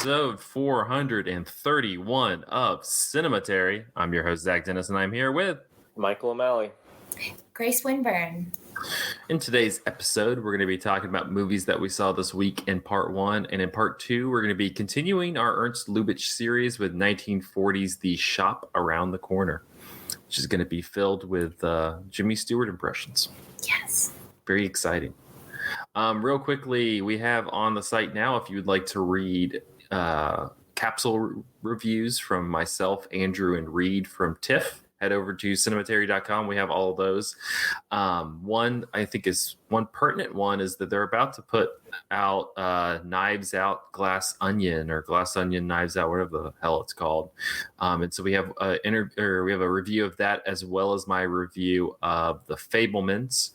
episode 431 of Cinematary. I'm your host, Zach Dennis, and I'm here with Michael O'Malley. Grace Winburn. In today's episode, we're going to be talking about movies that we saw this week in part one. And in part two, we're going to be continuing our Ernst Lubitsch series with 1940's The Shop Around the Corner, which is going to be filled with Jimmy Stewart impressions. Yes. Very exciting. Real quickly, we have on the site now, if you would like to read capsule reviews from myself, Andrew, and Reed from TIFF, head over to cinematary.com. We have all of those. One pertinent one is that they're about to put out Knives Out Glass Onion, or Glass Onion Knives Out, whatever the hell it's called. And so we have a review of that, as well as my review of The Fabelmans.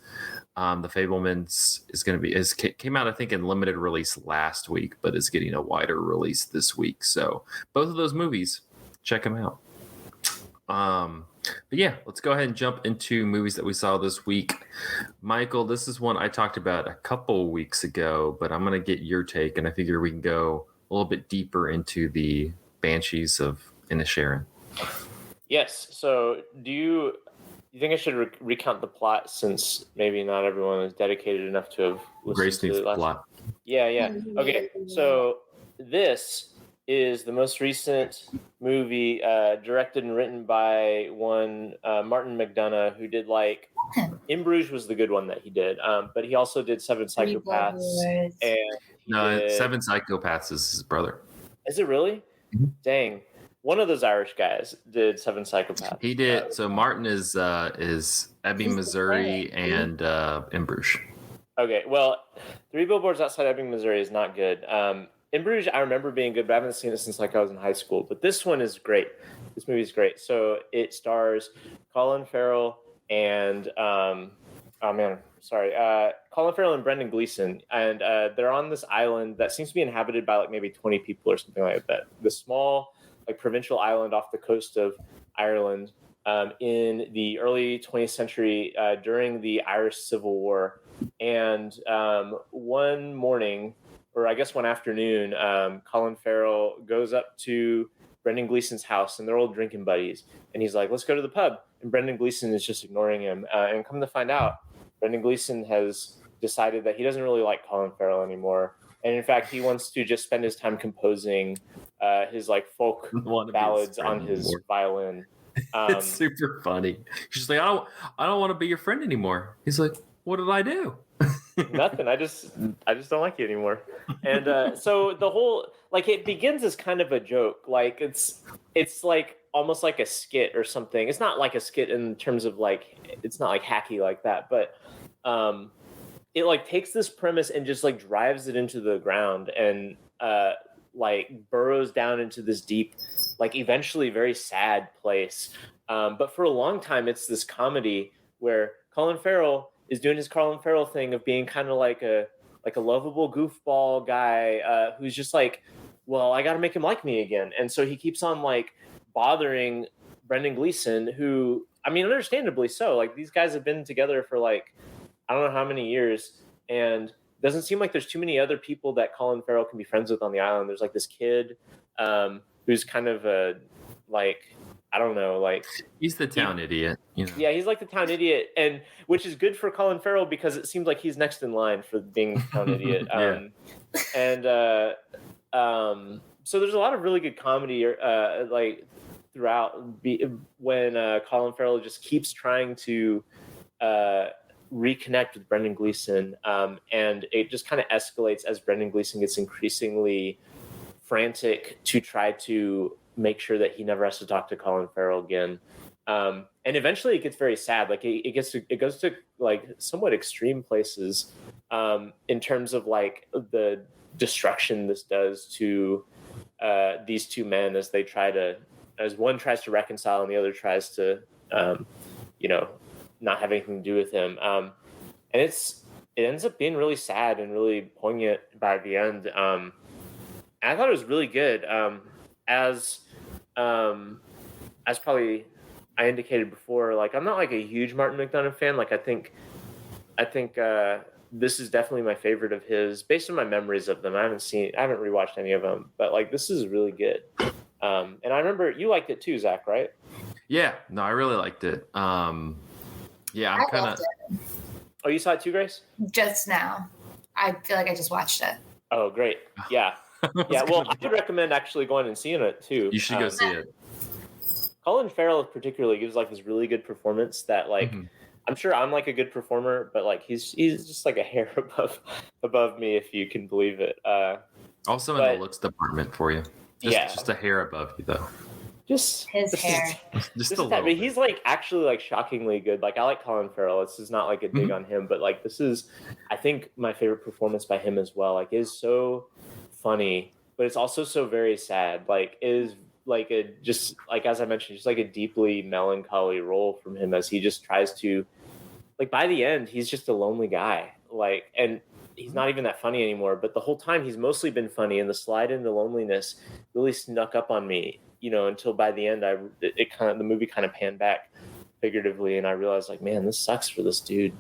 The Fabelmans came out, I think, in limited release last week, but is getting a wider release this week. So both of those movies, check them out. But yeah, let's go ahead and jump into movies that we saw this week. Michael, this is one I talked about a couple weeks ago, but I'm going to get your take, and I figure we can go a little bit deeper into the Banshees of Inisherin. Yes. So do you think I should recount the plot, since maybe not everyone is dedicated enough to have listened Grace to needs the the plot. Yeah. Okay. So this is the most recent movie directed and written by one Martin McDonagh, who did In Bruges was the good one that he did, but he also did Seven Psychopaths. Seven Psychopaths is his brother. Is it really? Mm-hmm. Dang. One of those Irish guys did Seven Psychopaths. He did. So Martin is Ebbing, Missouri, and In Bruges. Okay, well, Three Billboards Outside Ebbing, Missouri is not good. In Bruges, I remember being good, but I haven't seen it since I was in high school. But this one is great. This movie is great. So it stars Colin Farrell and Colin Farrell and Brendan Gleeson, and they're on this island that seems to be inhabited by maybe 20 people or something like that. The small provincial island off the coast of Ireland in the early 20th century during the Irish Civil War. And one morning, or I guess one afternoon, Colin Farrell goes up to Brendan Gleeson's house, and they're old drinking buddies. And he's like, let's go to the pub. And Brendan Gleeson is just ignoring him. And come to find out, Brendan Gleeson has decided that he doesn't really like Colin Farrell anymore. And in fact, he wants to just spend his time composing his folk ballads on his violin. It's super funny. She's like, I don't want to be your friend anymore. He's like, what did I do? Nothing. I just don't like you anymore. And so the whole it begins as kind of a joke. It's almost like a skit or something. It's not like a skit in terms of it's not hacky like that, but it takes this premise and just drives it into the ground and burrows down into this deep, eventually very sad place. But for a long time, it's this comedy where Colin Farrell is doing his Colin Farrell thing of being kind of like a lovable goofball guy who's just well, I got to make him like me again. And so he keeps on bothering Brendan Gleeson, who, I mean, understandably so. These guys have been together for I don't know how many years, and it doesn't seem like there's too many other people that Colin Farrell can be friends with on the island. There's this kid who's kind of a I don't know, he's the town idiot. Yeah, he's the town idiot, and which is good for Colin Farrell because it seems like he's next in line for being the town idiot. And so there's a lot of really good comedy throughout when Colin Farrell just keeps trying to reconnect with Brendan Gleeson, and it just kind of escalates as Brendan Gleeson gets increasingly frantic to try to make sure that he never has to talk to Colin Farrell again. And eventually it gets very sad. It goes to somewhat extreme places in terms of the destruction this does to these two men as one tries to reconcile and the other tries to not have anything to do with him. And it ends up being really sad and really poignant by the end. And I thought it was really good. As probably I indicated before, I'm not a huge Martin McDonagh fan. I think this is definitely my favorite of his, based on my memories of them. I haven't rewatched any of them, but like this is really good. And I remember you liked it too, Zach, right? Yeah, no, I really liked it. Yeah, I'm I kind loved of. it Oh, you saw it too, Grace? just now. I feel like I just watched it. Oh, great. Yeah. Yeah, well, I would recommend actually going and seeing it too. You should go see it. Colin Farrell particularly gives like this really good performance that like I'm sure I'm like a good performer, but like he's just like a hair above me, if you can believe it. Also in the looks department for you. Just a hair above you though. Just his hair. Just a that, little but he's like actually like shockingly good. Like I like Colin Farrell. This is not like a dig on him, but like this is, I think, my favorite performance by him as well. Like it is so funny, but it's also so very sad. Like it is like a, just like, as I mentioned, just like a deeply melancholy role from him as he just tries to, like, by the end he's just a lonely guy, like, and he's not even that funny anymore, but the whole time he's mostly been funny, and the slide into loneliness really snuck up on me, you know, until by the end the movie kind of panned back figuratively, and I realized like, man, this sucks for this dude.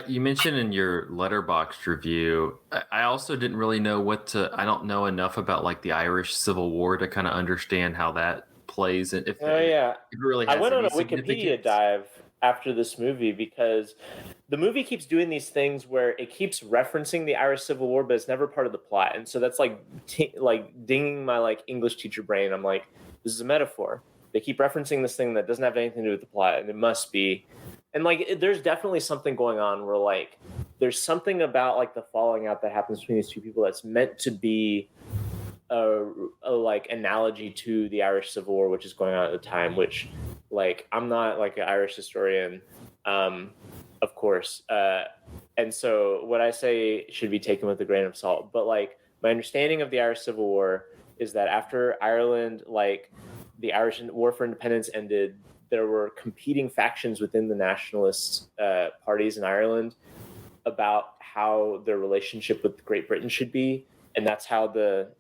You mentioned in your Letterboxd review, I also didn't really know I don't know enough about like the Irish Civil War to kind of understand how that plays. And if it really has I went on a any Wikipedia dive after this movie because the movie keeps doing these things where it keeps referencing the Irish Civil War, but it's never part of the plot. And so that's like like dinging my like English teacher brain. I'm like, this is a metaphor. They keep referencing this thing that doesn't have anything to do with the plot, and it must be. And like, there's definitely something going on where like, there's something about like the falling out that happens between these two people that's meant to be a like analogy to the Irish Civil War, which is going on at the time, which like, I'm not like an Irish historian, of course. And so what I say should be taken with a grain of salt, but like my understanding of the Irish Civil War is that after Ireland, like the Irish War for Independence ended, there were competing factions within the nationalist parties in Ireland about how their relationship with Great Britain should be. And that's how the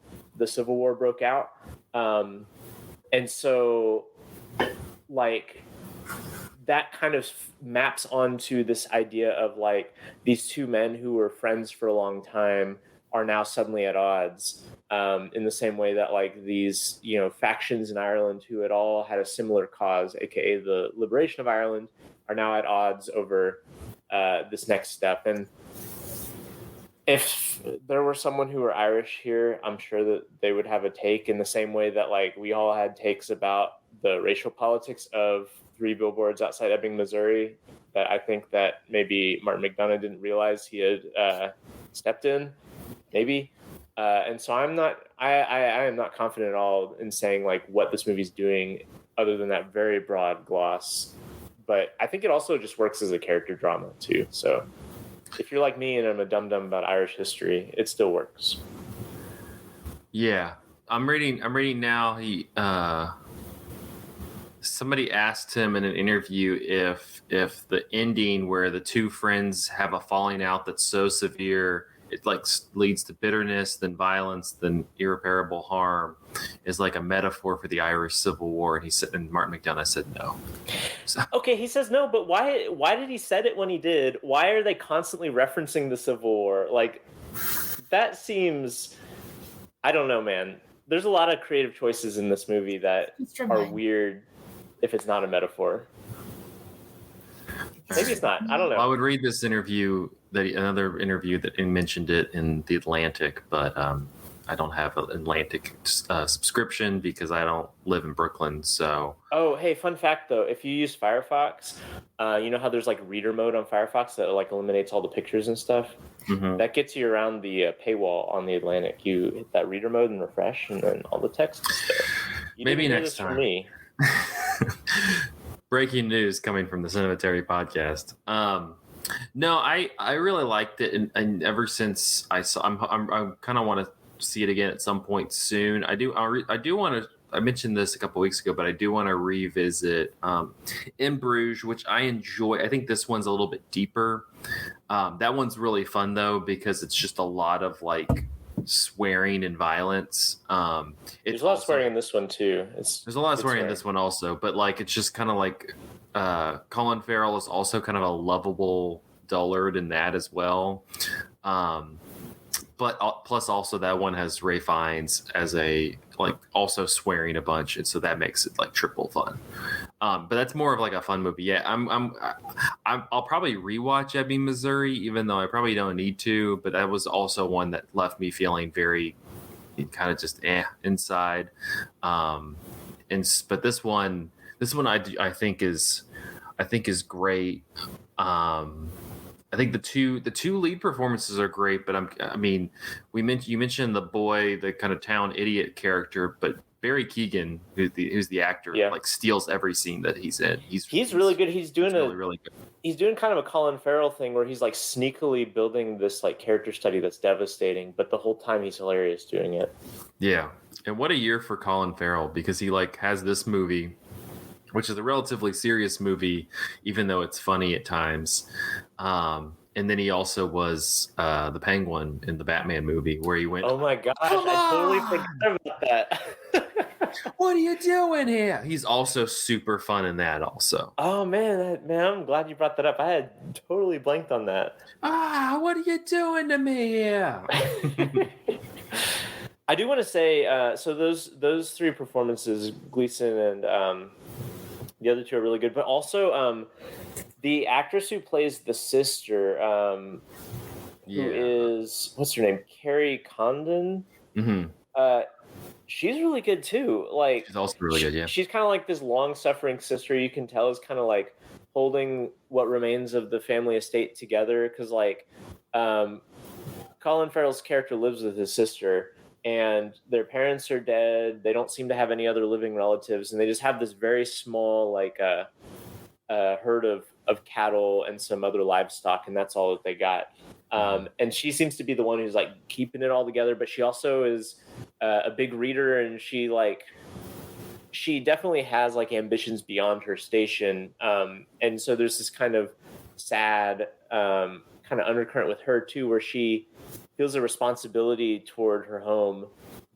Civil War broke out. And so like that kind of maps onto this idea of like these two men who were friends for a long time are now suddenly at odds, in the same way that like these, you know, factions in Ireland who had all had a similar cause, aka the liberation of Ireland, are now at odds over this next step. And if there were someone who were Irish here, I'm sure that they would have a take in the same way that like we all had takes about the racial politics of Three Billboards Outside Ebbing, Missouri, that I think that maybe Martin McDonagh didn't realize he had stepped in, maybe. And so I am not confident at all in saying like what this movie's doing other than that very broad gloss. But I think it also just works as a character drama too. So if you're like me and I'm a dum-dum about Irish history, it still works. Yeah. I'm reading now. Somebody asked him in an interview if the ending where the two friends have a falling out that's so severe it like leads to bitterness, then violence, then irreparable harm, is like a metaphor for the Irish Civil War. And he said, and Martin McDonagh said no. So. Okay, he says no, but why did he said it when he did? Why are they constantly referencing the Civil War? Like, that seems, I don't know, man. There's a lot of creative choices in this movie that are weird if it's not a metaphor. Maybe it's not. I don't know. Well, I would read this interview, another interview that mentioned it in The Atlantic, but I don't have an Atlantic subscription because I don't live in Brooklyn. So. Oh, hey, fun fact though, if you use Firefox, you know how there's like reader mode on Firefox that like eliminates all the pictures and stuff. Mm-hmm. That gets you around the paywall on The Atlantic. You hit that reader mode and refresh, and then all the text is there. Maybe next time. From me. Breaking news coming from the Cinematary podcast. No, I really liked it, and ever since I saw, I kind of want to see it again at some point soon. I do want to. I mentioned this a couple weeks ago, but I do want to revisit In Bruges, which I enjoy. I think this one's a little bit deeper. That one's really fun though because it's just a lot of like swearing and violence. There's a lot of swearing in this one too. There's a lot of swearing in this one also, but like it's just kind of like Colin Farrell is also kind of a lovable dullard in that as well. But plus also that one has Ray Fiennes as a like also swearing a bunch, and so that makes it like triple fun. But that's more of like a fun movie. Yeah, I'll probably rewatch Ebbing, Missouri, even though I probably don't need to. But that was also one that left me feeling very kind of just inside. But this one I think is great. I think the two lead performances are great, but you mentioned the boy, the kind of town idiot character, but Barry Keoghan, who's the actor, like steals every scene that he's in. He's really good. He's doing really good. He's doing kind of a Colin Farrell thing where he's like sneakily building this like character study that's devastating, but the whole time he's hilarious doing it. Yeah, and what a year for Colin Farrell, because he like has this movie, which is a relatively serious movie, even though it's funny at times. And then he also was the Penguin in the Batman movie, where he went, oh my gosh, I totally forgot about that. What are you doing here? He's also super fun in that also. Oh man, I'm glad you brought that up. I had totally blanked on that. What are you doing to me here? I do want to say, so those three performances, Gleason and the other two are really good, but also the actress who plays the sister, who is, what's her name? Carrie Condon. Mm-hmm. She's really good too. Like, she's also really good. Yeah, she's kind of like this long-suffering sister. You can tell is kind of like holding what remains of the family estate together, because like Colin Farrell's character lives with his sister, and their parents are dead. They don't seem to have any other living relatives, and they just have this very small like herd of cattle and some other livestock, and that's all that they got. And she seems to be the one who's like keeping it all together, but she also is a big reader, and she definitely has like ambitions beyond her station. And so there's this kind of sad kind of undercurrent with her too, where she feels a responsibility toward her home,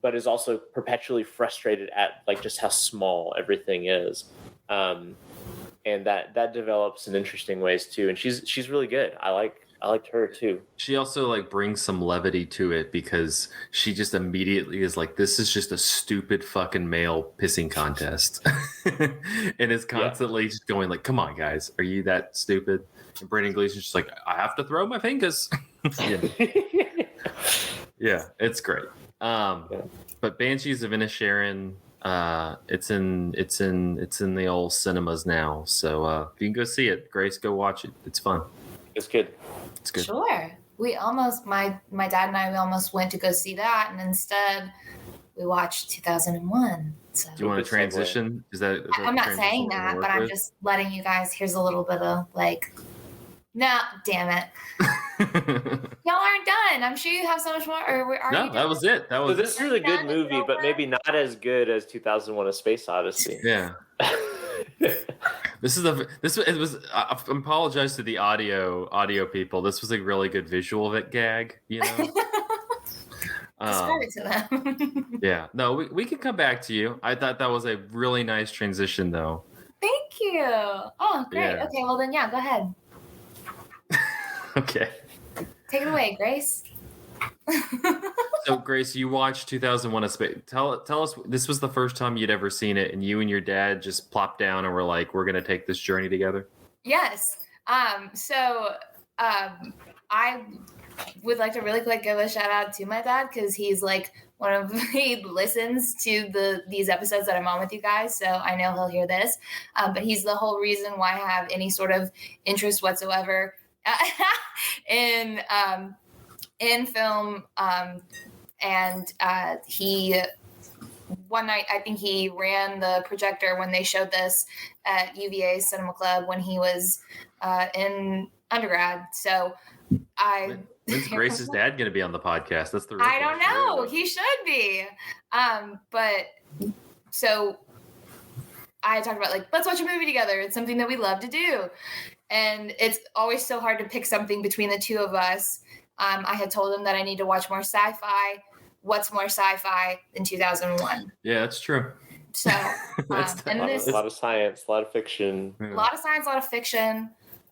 but is also perpetually frustrated at like just how small everything is. And that develops in interesting ways too. And she's really good. I liked her too. She also like brings some levity to it, because she just immediately is like, this is just a stupid fucking male pissing contest. And is constantly just going like, come on guys, are you that stupid? And Brendan Gleeson's just like, I have to throw my fingers. Yeah, it's great. But Banshees of Inisherin, it's in the old cinemas now. So if you can go see it, Grace, go watch it. It's fun. It's good. It's good. Sure. We almost, my dad and I, we almost went to go see that, and instead we watched 2001. So. Do you want to transition? Is that I'm not saying that, but I'm just letting you guys. Here's a little bit of like. No, damn it. Y'all aren't done. I'm sure you have so much more. Or are no, you that was it. That was this is a good movie, but maybe not as good as 2001: A Space Odyssey. Yeah. I apologize to the audio people. This was a really good visual gag, you know. Describe it to them. Yeah. No, we can come back to you. I thought that was a really nice transition, though. Thank you. Oh, great. Yeah. Okay, well then, yeah, go ahead. Okay. Take it away, Grace. So, Grace, you watched 2001: A Space. Tell us, this was the first time you'd ever seen it, and you and your dad just plopped down and were like, "We're going to take this journey together." Yes. I would like to really quick give a shout out to my dad, because he's like he listens to these episodes that I'm on with you guys, so I know he'll hear this. But he's the whole reason why I have any sort of interest whatsoever in film. And he one night, I think he ran the projector when they showed this at UVA Cinema Club when he was in undergrad. So when's Grace's dad going to be on the podcast? That's the real I don't know. He should be. But so I talked about like, let's watch a movie together. It's something that we love to do. And it's always so hard to pick something between the two of us. I had told him that I need to watch more sci-fi. What's more sci-fi than 2001? Yeah, that's true. So, a lot of science, a lot of fiction. A lot of science, a lot of fiction.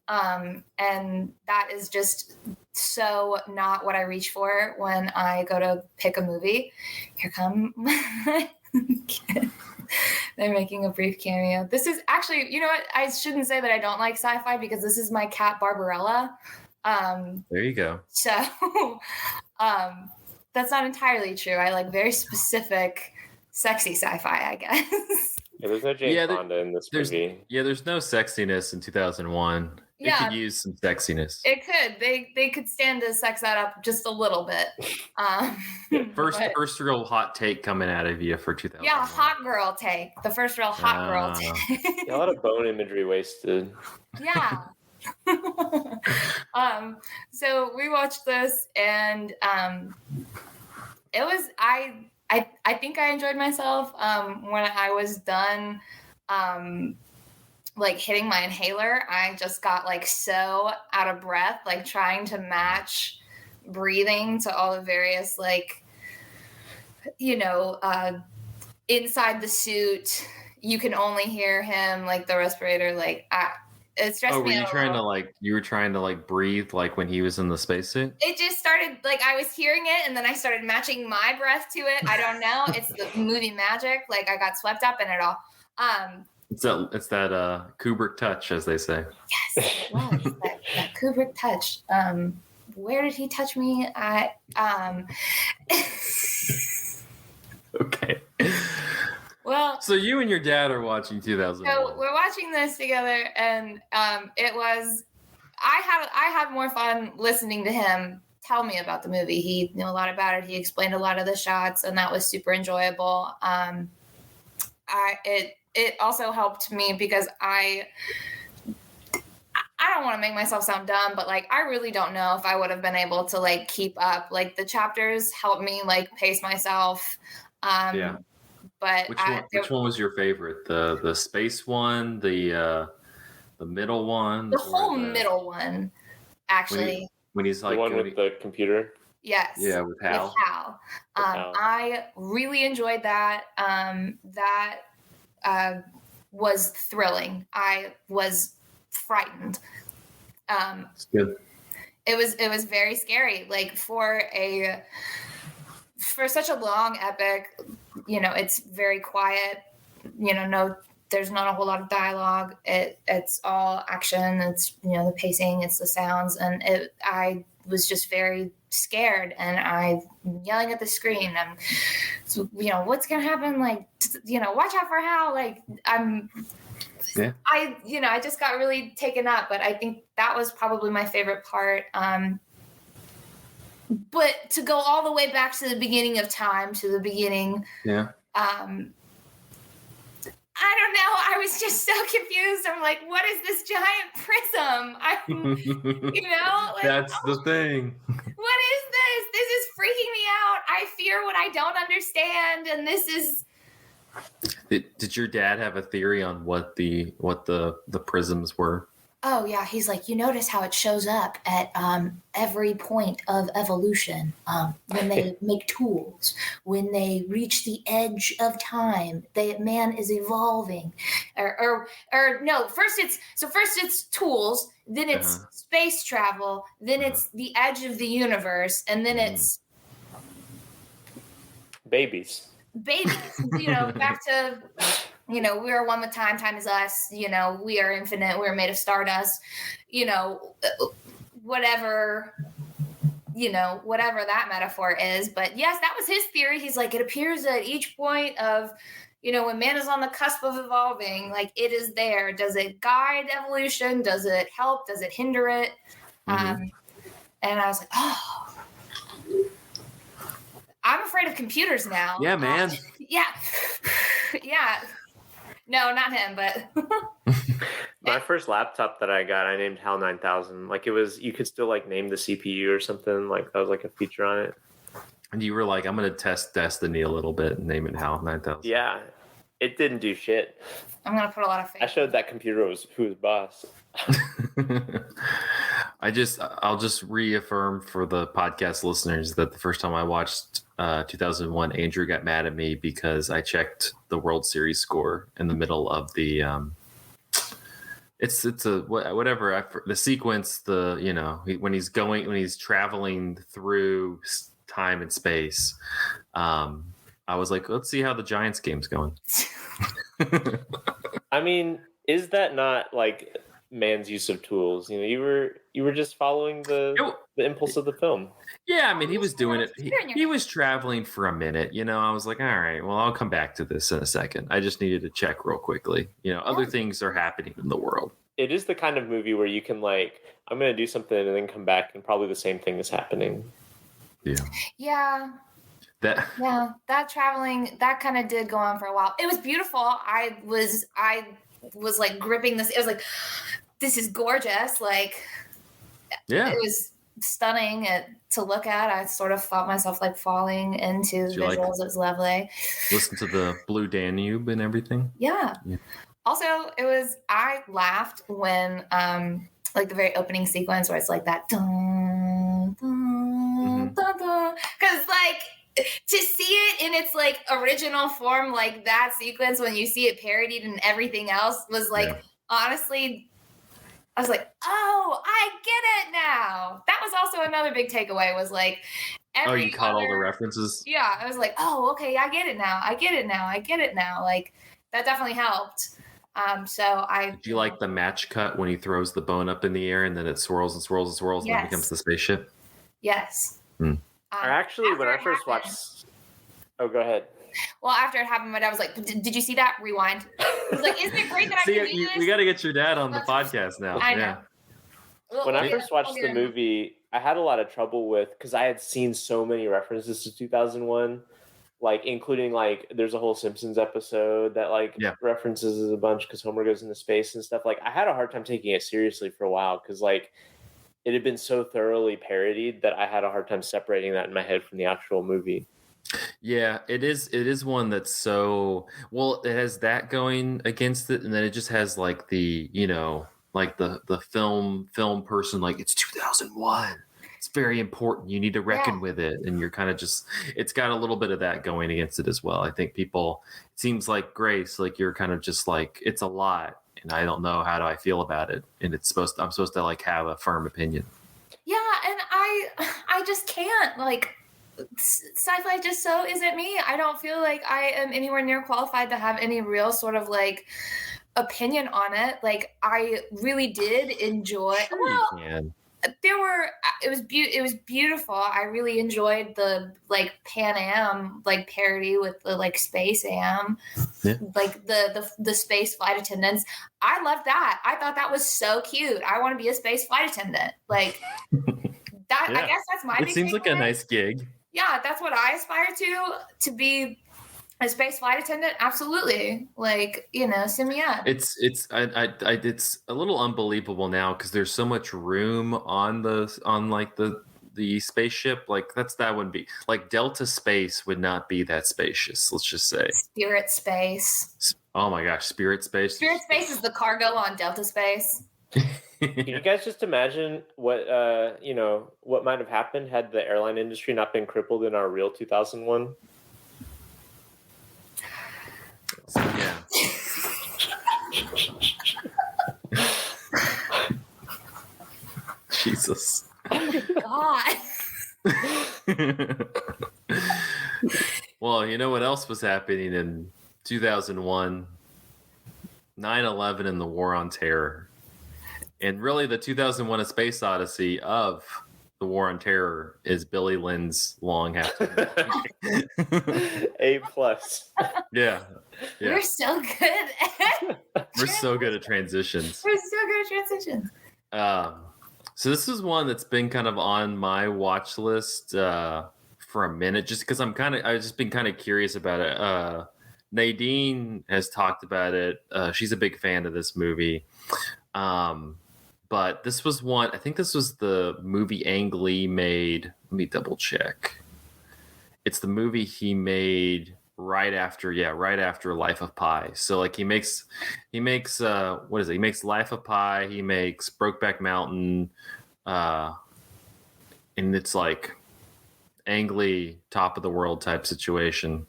And that is just so not what I reach for when I go to pick a movie. Here come my kids. They're making a brief cameo. This is actually, you know what? I shouldn't say that I don't like sci-fi because this is my cat Barbarella. There you go. So that's not entirely true. I like very specific, sexy sci-fi, I guess. Yeah, there's no Jane Fonda in this movie. Yeah, there's no sexiness in 2001. It could use some sexiness. It could. They could stand to sex that up just a little bit. First real hot take coming out of you for 2001. Yeah, hot girl take. The first real hot girl take. Yeah, a lot of bone imagery wasted. Yeah. So we watched this, and it was I think I enjoyed myself when I was done like hitting my inhaler. I just got like so out of breath, like trying to match breathing to all the various like, you know, inside the suit, you can only hear him, like the respirator, like it stressed me out. You were trying to like breathe like when he was in the spacesuit? It just started like I was hearing it and then I started matching my breath to it. I don't know. It's the movie magic. Like I got swept up in it all. It's that Kubrick touch, as they say. Yes, it was that Kubrick touch. Where did he touch me? Okay. Well, so you and your dad are watching 2001. So we're watching this together, and it was. I had more fun listening to him tell me about the movie. He knew a lot about it. He explained a lot of the shots, and that was super enjoyable. It also helped me because I don't want to make myself sound dumb, but like I really don't know if I would have been able to like keep up. Like the chapters helped me like pace myself. Yeah. But which one was your favorite? The space one, the middle one, the whole middle one, actually. When he's like the one with the computer. Yes. Yeah, with Hal. I really enjoyed that. That was thrilling. I was frightened. It's good. It was very scary. Like for such a long epic, you know, it's very quiet. You know, there's not a whole lot of dialogue. It's all action. It's, you know, the pacing, it's the sounds, and I was just very scared, and I'm yelling at the screen. I'm, you know, what's gonna happen? Like, you know, watch out for Hal. Like, I just got really taken up, but I think that was probably my favorite part. But to go all the way back to the beginning of time, to the beginning, I don't know. I was just so confused. I'm like, what is this giant prism? You know? Like, that's the thing. What is this? This is freaking me out. I fear what I don't understand. And this is... Did your dad have a theory on what the prisms were? Oh, yeah. He's like, you notice how it shows up at every point of evolution when they make tools, when they reach the edge of time, man is evolving. Or no, first it's tools, then it's space travel, then it's the edge of the universe, and then it's babies. You know, back to... You know, we are one with time. Time is us. You know, we are infinite. We're made of stardust. You know, whatever that metaphor is. But yes, that was his theory. He's like, it appears at each point of, you know, when man is on the cusp of evolving, like it is there. Does it guide evolution? Does it help? Does it hinder it? And I was like, oh, I'm afraid of computers now. Yeah, man. Yeah. No, not him, but my first laptop that I got, I named HAL 9000. Like it was, you could still like name the CPU or something. Like that was like a feature on it. And you were like, I'm going to test Destiny a little bit and name it HAL 9000. Yeah, it didn't do shit. I'm going to put a lot of faith. I showed that computer who was boss. I'll just reaffirm for the podcast listeners that the first time I watched 2001, Andrew got mad at me because I checked the World Series score in the middle of the it's a whatever the sequence, when he's traveling through time and space. I was like, let's see how the Giants game's going. I mean, is that not like man's use of tools? You were just following the impulse of the film. Yeah, I mean, he was doing it. He was traveling for a minute. I was like, all right, well, I'll come back to this in a second. I just needed to check real quickly. Other things are happening in the world. It is the kind of movie where you can like, I'm going to do something and then come back and probably the same thing is happening. Yeah. Yeah. That traveling, that kind of did go on for a while. It was beautiful. I was like gripping this. It was like, this is gorgeous. Like, yeah, it was stunning to look at. I sort of felt myself like falling into the visuals. It was lovely. Listen to the Blue Danube and everything. Yeah. Also, I laughed when like the very opening sequence where it's like that dun, dun, dun, dun, because like to see it in its like original form, like that sequence when you see it parodied and everything else was like, honestly, I was like, oh, I get it now. That was also another big takeaway was like, you caught all the references? Yeah, I was like, oh, okay, I get it now. Like that definitely helped. Did you like the match cut when he throws the bone up in the air and then it swirls and swirls and swirls and then becomes the spaceship? Yes. Or actually, when I first watched, go ahead. Well, after it happened, my dad was like, "Did you see that? Rewind." He's like, "Isn't it great that I can do this?" We got to get your dad on the podcast now. I know. Yeah. When I first watched the movie, I had a lot of trouble with because I had seen so many references to 2001. Like, including, like, there's a whole Simpsons episode that, like, references a bunch because Homer goes into space and stuff. Like, I had a hard time taking it seriously for a while because, like, it had been so thoroughly parodied that I had a hard time separating that in my head from the actual movie. Yeah, it is one that's so... Well, it has that going against it, and then it just has, like, the, like, the film person, like, it's 2001. It's very important. You need to reckon with it. And you're kind of just, it's got a little bit of that going against it as well. I think it seems like Grace, like you're kind of just like, it's a lot and I don't know how do I feel about it. And I'm supposed to like have a firm opinion. Yeah. And I just can't, like, sci-fi just so isn't me. I don't feel like I am anywhere near qualified to have any real sort of like opinion on it. Like I really did enjoy, it was beautiful. I really enjoyed the like Pan Am like parody with the like Space Am, like the space flight attendants. I loved that. I thought that was so cute. I want to be a space flight attendant. Like that. I guess that's my. It seems like a nice gig. Yeah, that's what I aspire to be. A space flight attendant, absolutely. Like, send me up. It's a little unbelievable now because there's so much room on the spaceship. Like that wouldn't be like Delta Space would not be that spacious. Let's just say Spirit Space. Oh my gosh, Spirit Space. Spirit Space is the cargo on Delta Space. Can you guys just imagine what what might have happened had the airline industry not been crippled in our real 2001? Yeah. Jesus. Oh God. Well, you know what else was happening in 2001? 9/11 and the War on Terror. And really the 2001 A Space Odyssey of the War on Terror is Billy Lynn's long half. A+. Yeah. We're so good at transitions. We're so good at transitions. So this is one that's been kind of on my watch list for a minute, just because I've just been kind of curious about it. Nadine has talked about it. She's a big fan of this movie. But this was one, I think this was the movie Ang Lee made. Let me double check. It's the movie he made right after Life of Pi. So like he makes what is it? He makes Life of Pi, he makes Brokeback Mountain, and it's like Ang Lee, top of the world type situation.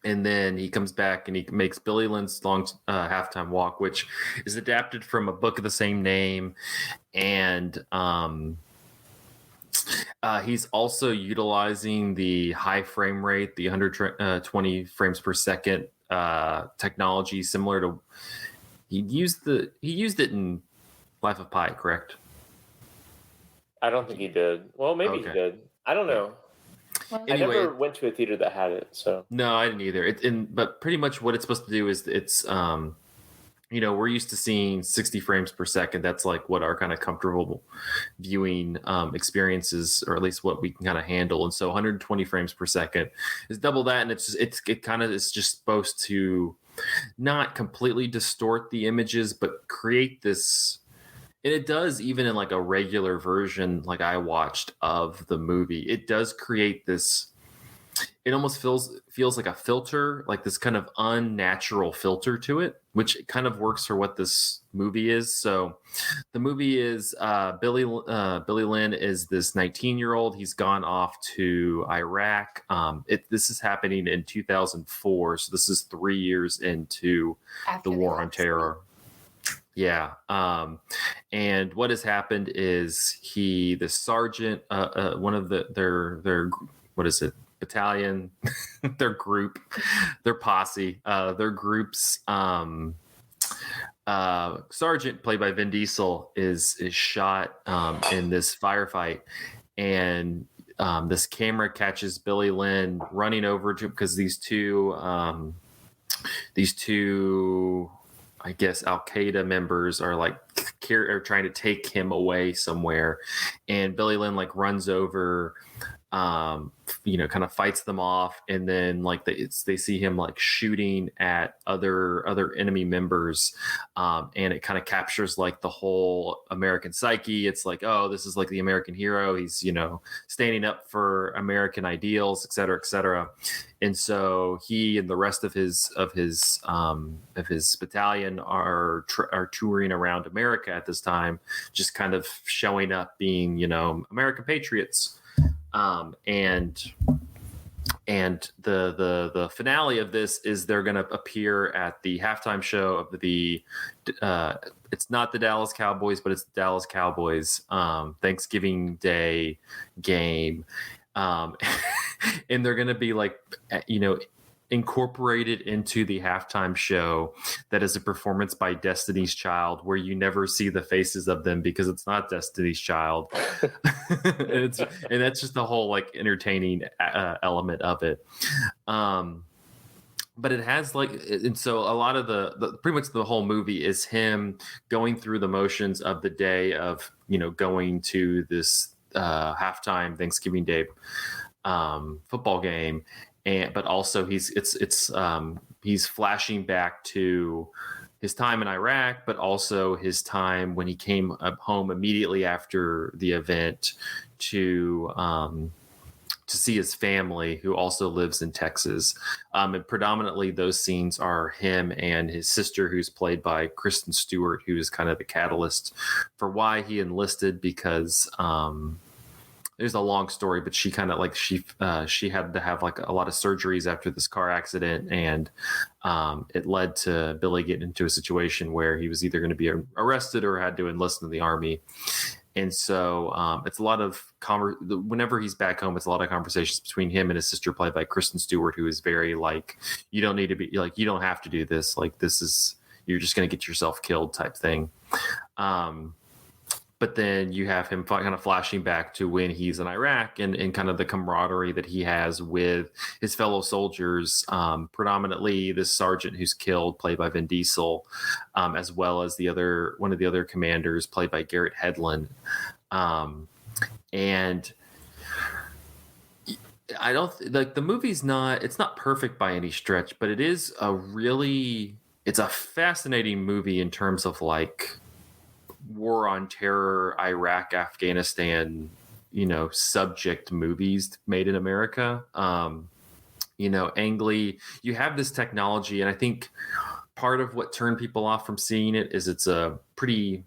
And then he comes back and he makes Billy Lynn's long halftime walk, which is adapted from a book of the same name. And he's also utilizing the high frame rate, the 120 frames per second technology, similar to he used it in Life of Pi, correct? I don't think he did. Well, maybe he did. I don't know. Well, Anyway, I never went to a theater that had it, so no, I didn't either. But pretty much what it's supposed to do is it's we're used to seeing 60 frames per second. That's like what our kind of comfortable viewing experiences, or at least what we can kind of handle. And so 120 frames per second is double that, and it kind of is just supposed to not completely distort the images, but create this. And it does, even in like a regular version, like I watched of the movie, it does create this. It almost feels like a filter, like this kind of unnatural filter to it, which kind of works for what this movie is. So the movie is Billy Lynn is this 19-year-old. He's gone off to Iraq. This is happening in 2004. So this is 3 years into After the War on Terror. Yeah. And what has happened is the sergeant, one of their what is it? Battalion, their group, their posse, their group's sergeant, played by Vin Diesel, is shot in this firefight, and this camera catches Billy Lynn running over to, because these two I guess Al-Qaeda members are like are trying to take him away somewhere, and Billy Lynn like runs over, kind of fights them off, and then like they see him like shooting at other enemy members, and it kind of captures like the whole American psyche. It's like, oh, this is like the American hero. He's standing up for American ideals, et cetera, et cetera. And so he and the rest of his battalion are touring around America at this time, just kind of showing up, being American patriots. And the finale of this is they're going to appear at the halftime show of the it's not the Dallas Cowboys, but it's the Dallas Cowboys Thanksgiving Day game, and they're going to be like incorporated into the halftime show that is a performance by Destiny's Child, where you never see the faces of them because it's not Destiny's Child. and that's just the whole like entertaining element of it. But it has like, and so a lot of the pretty much the whole movie is him going through the motions of the day of going to this halftime Thanksgiving Day football game. But also he's flashing back to his time in Iraq, but also his time when he came home immediately after the event to see his family, who also lives in Texas. And predominantly those scenes are him and his sister, who's played by Kristen Stewart, who is kind of the catalyst for why he enlisted, because there's a long story, but she kind of like she had to have like a lot of surgeries after this car accident, and it led to Billy getting into a situation where he was either going to be arrested or had to enlist in the army. And so it's a lot of whenever he's back home, it's a lot of conversations between him and his sister, played by Kristen Stewart, who is very like, you don't need to be like, you don't have to do this. Like, this is, you're just going to get yourself killed type thing. But then you have him kind of flashing back to when he's in Iraq, and kind of the camaraderie that he has with his fellow soldiers, predominantly this sergeant who's killed, played by Vin Diesel, as well as one of the other commanders, played by Garrett Hedlund. And I don't like the movie's it's not perfect by any stretch, but it is it's a fascinating movie in terms of like War on Terror, Iraq, Afghanistan, subject movies made in America. Ang Lee, you have this technology, and I think part of what turned people off from seeing it is it's a pretty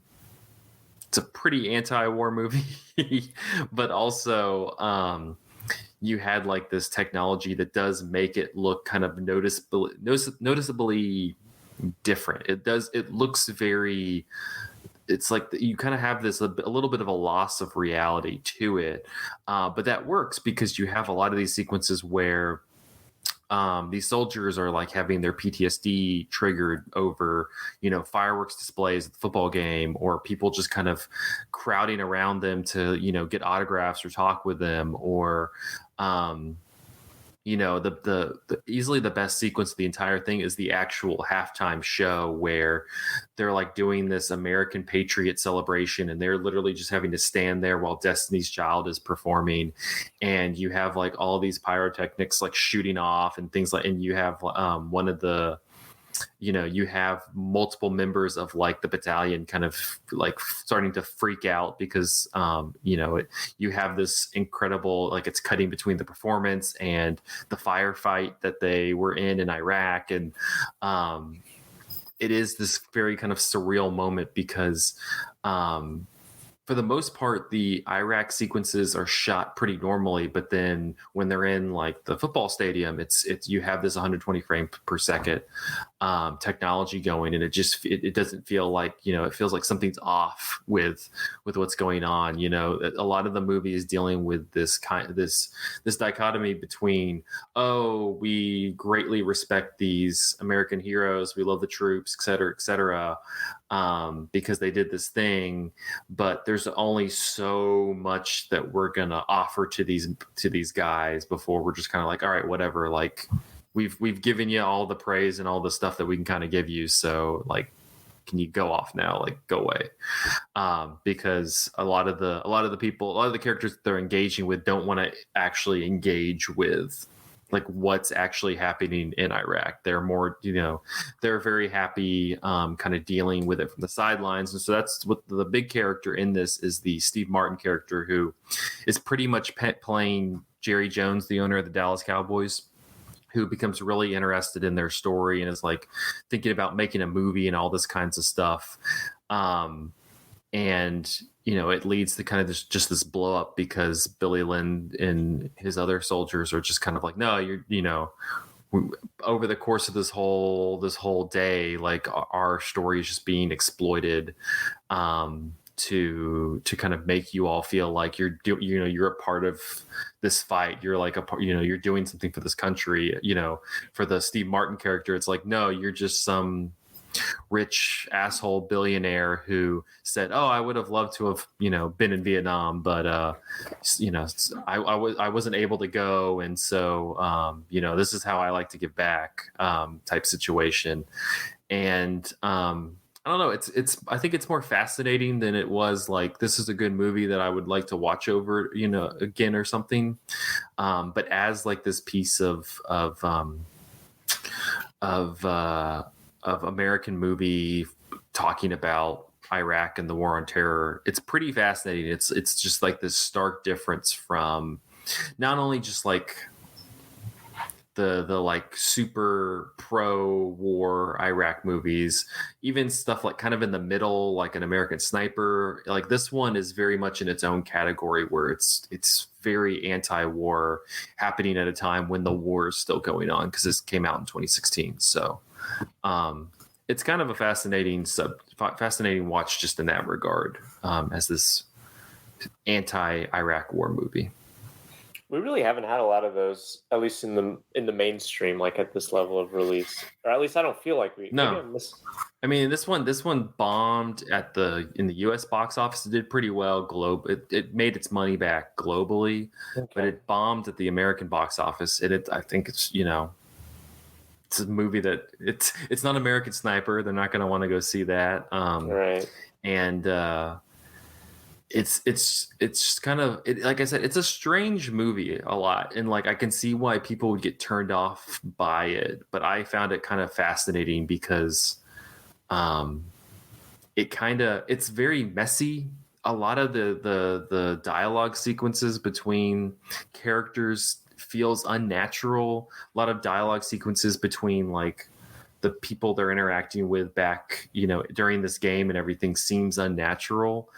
anti-war movie, but also you had like this technology that does make it look kind of noticeably different. It looks very, it's like you kind of have this a little bit of a loss of reality to it, but that works because you have a lot of these sequences where these soldiers are like having their PTSD triggered over, fireworks displays at the football game, or people just kind of crowding around them to, get autographs or talk with them, or, the easily the best sequence of the entire thing is the actual halftime show where they're like doing this American Patriot celebration, and they're literally just having to stand there while Destiny's Child is performing, and you have like all these pyrotechnics like shooting off and things like, and you have one of the, you have multiple members of like the battalion kind of like starting to freak out because, you have this incredible, like it's cutting between the performance and the firefight that they were in Iraq. And it is this very kind of surreal moment because, for the most part, the Iraq sequences are shot pretty normally, but then when they're in like the football stadium, it's you have this 120 frame per second technology going, and it doesn't feel like, it feels like something's off with what's going on. A lot of the movie is dealing with this dichotomy between, oh, we greatly respect these American heroes, we love the troops, et cetera, because they did this thing, but there's only so much that we're gonna offer to these guys before we're just kind of like, all right, whatever, like we've given you all the praise and all the stuff that we can kind of give you, so like, can you go off now, like go away, because a lot of the characters that they're engaging with don't want to actually engage with like what's actually happening in Iraq. They're more, they're very happy kind of dealing with it from the sidelines. And so that's what the big character in this is, the Steve Martin character, who is pretty much playing Jerry Jones, the owner of the Dallas Cowboys, who becomes really interested in their story and is like thinking about making a movie and all this kinds of stuff. And it leads to kind of just this blow up because Billy Lynn and his other soldiers are just kind of like, no, over the course of this whole day, like our story is just being exploited, to kind of make you all feel like you're a part of this fight. You're like you're doing something for this country. For the Steve Martin character, it's like, no, you're just some rich asshole billionaire who said, oh, I would have loved to have been in Vietnam, but I wasn't able to go, and so this is how I like to give back, type situation. And I don't know, I think it's more fascinating than it was like, this is a good movie that I would like to watch over again or something, but as like this piece of American movie talking about Iraq and the war on terror, it's pretty fascinating. It's just like this stark difference from not only just like the like super pro war Iraq movies, even stuff like kind of in the middle, like an American Sniper. Like this one is very much in its own category where it's very anti-war, happening at a time when the war is still going on, because this came out in 2016. So it's kind of a fascinating watch just in that regard, as this anti-Iraq war movie. We really haven't had a lot of those, at least in the mainstream, like at this level of release, or at least I don't feel like we. No, I mean this one bombed in the U.S. box office. It did pretty well. It made its money back globally, okay, but it bombed at the American box office. I think it's it's a movie that it's not American Sniper. They're not going to want to go see that. Right. And it's kind of, like I said, it's a strange movie a lot, and like I can see why people would get turned off by it, but I found it kind of fascinating because it's very messy. A lot of the dialogue sequences between characters feels unnatural. A lot of dialogue sequences between like the people they're interacting with back, during this game and everything seems unnatural.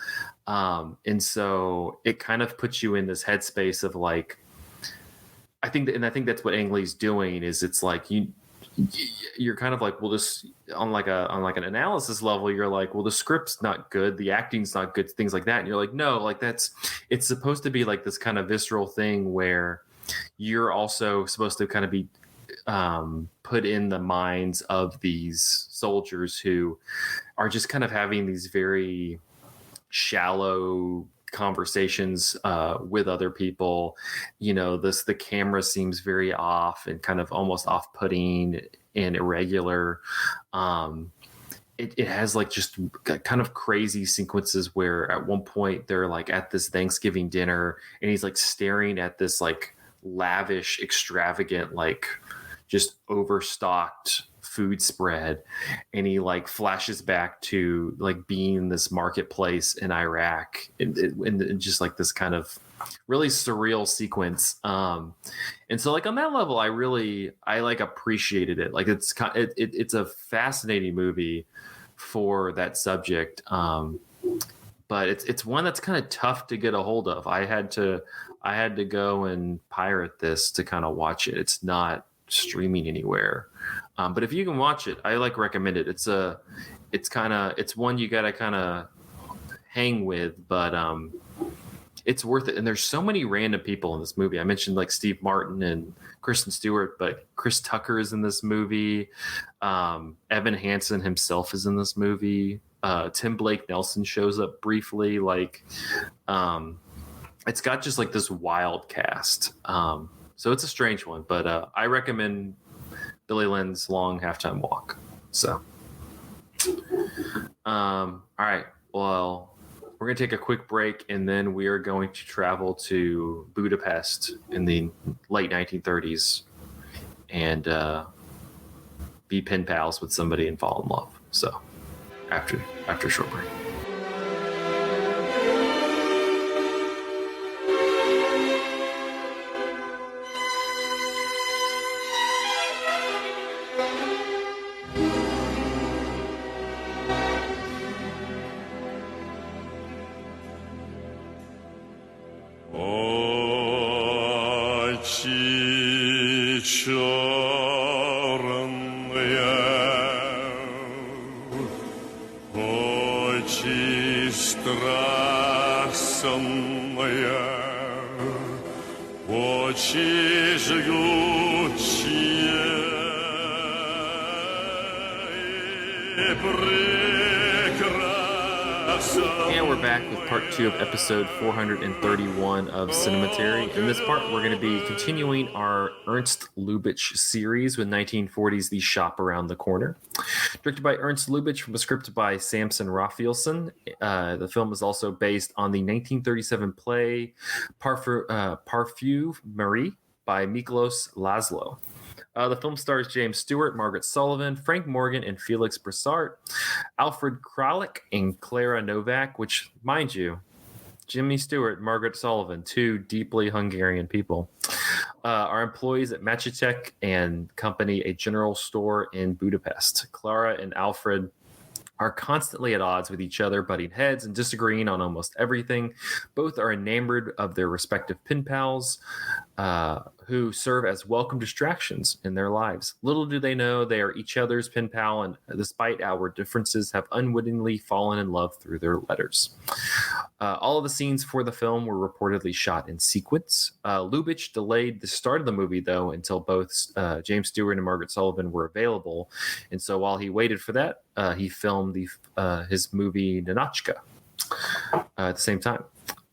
And so it kind of puts you in this headspace of like, I think that's what Ang Lee's doing. Is it's like you're kind of like, well, this on like an analysis level, you're like, well, the script's not good, the acting's not good, things like that, and you're like, no, like it's supposed to be like this kind of visceral thing where you're also supposed to kind of be put in the minds of these soldiers who are just kind of having these very shallow conversations with other people. The camera seems very off and kind of almost off-putting and irregular. It has like just kind of crazy sequences where at one point they're like at this Thanksgiving dinner and he's like staring at this like lavish, extravagant, like just overstocked food spread, and he like flashes back to like being in this marketplace in Iraq and just like this kind of really surreal sequence. And so like on that level, I like appreciated it. Like it's a fascinating movie for that subject. But it's one that's kind of tough to get a hold of. I had to go and pirate this to kind of watch it. It's not streaming anywhere. But if you can watch it, I like recommend it. It's one you gotta kind of hang with, but it's worth it. And there's so many random people in this movie. I mentioned like Steve Martin and Kristen Stewart, but Chris Tucker is in this movie. Evan Hansen himself is in this movie. Tim Blake Nelson shows up briefly. Like, it's got just like this wild cast. So it's a strange one, but I recommend Billy Lynn's Long Halftime Walk. So, all right. Well, we're going to take a quick break, and then we are going to travel to Budapest in the late 1930s and be pen pals with somebody and fall in love. So, after a short break. And we're back with part 2 of episode 431 of Cinematary. In this part, we're going to be continuing our Ernst Lubitsch series with 1940's The Shop Around the Corner. Directed by Ernst Lubitsch from a script by Samson Raphaelson. The film is also based on the 1937 play Parfum Marie by Miklos Laszlo. The film stars James Stewart, Margaret Sullivan, Frank Morgan, and Felix Bressart, Alfred Kralik, and Clara Novak, which, mind you, Jimmy Stewart, Margaret Sullivan, two deeply Hungarian people, are employees at Machetek and Company, a general store in Budapest. Clara and Alfred are constantly at odds with each other, butting heads and disagreeing on almost everything. Both are enamored of their respective pen pals, who serve as welcome distractions in their lives. Little do they know they are each other's pen pal, and despite our differences, have unwittingly fallen in love through their letters. All of the scenes for the film were reportedly shot in sequence. Lubitsch delayed the start of the movie, though, until both James Stewart and Margaret Sullivan were available. And so while he waited for that, he filmed his movie Ninotchka at the same time.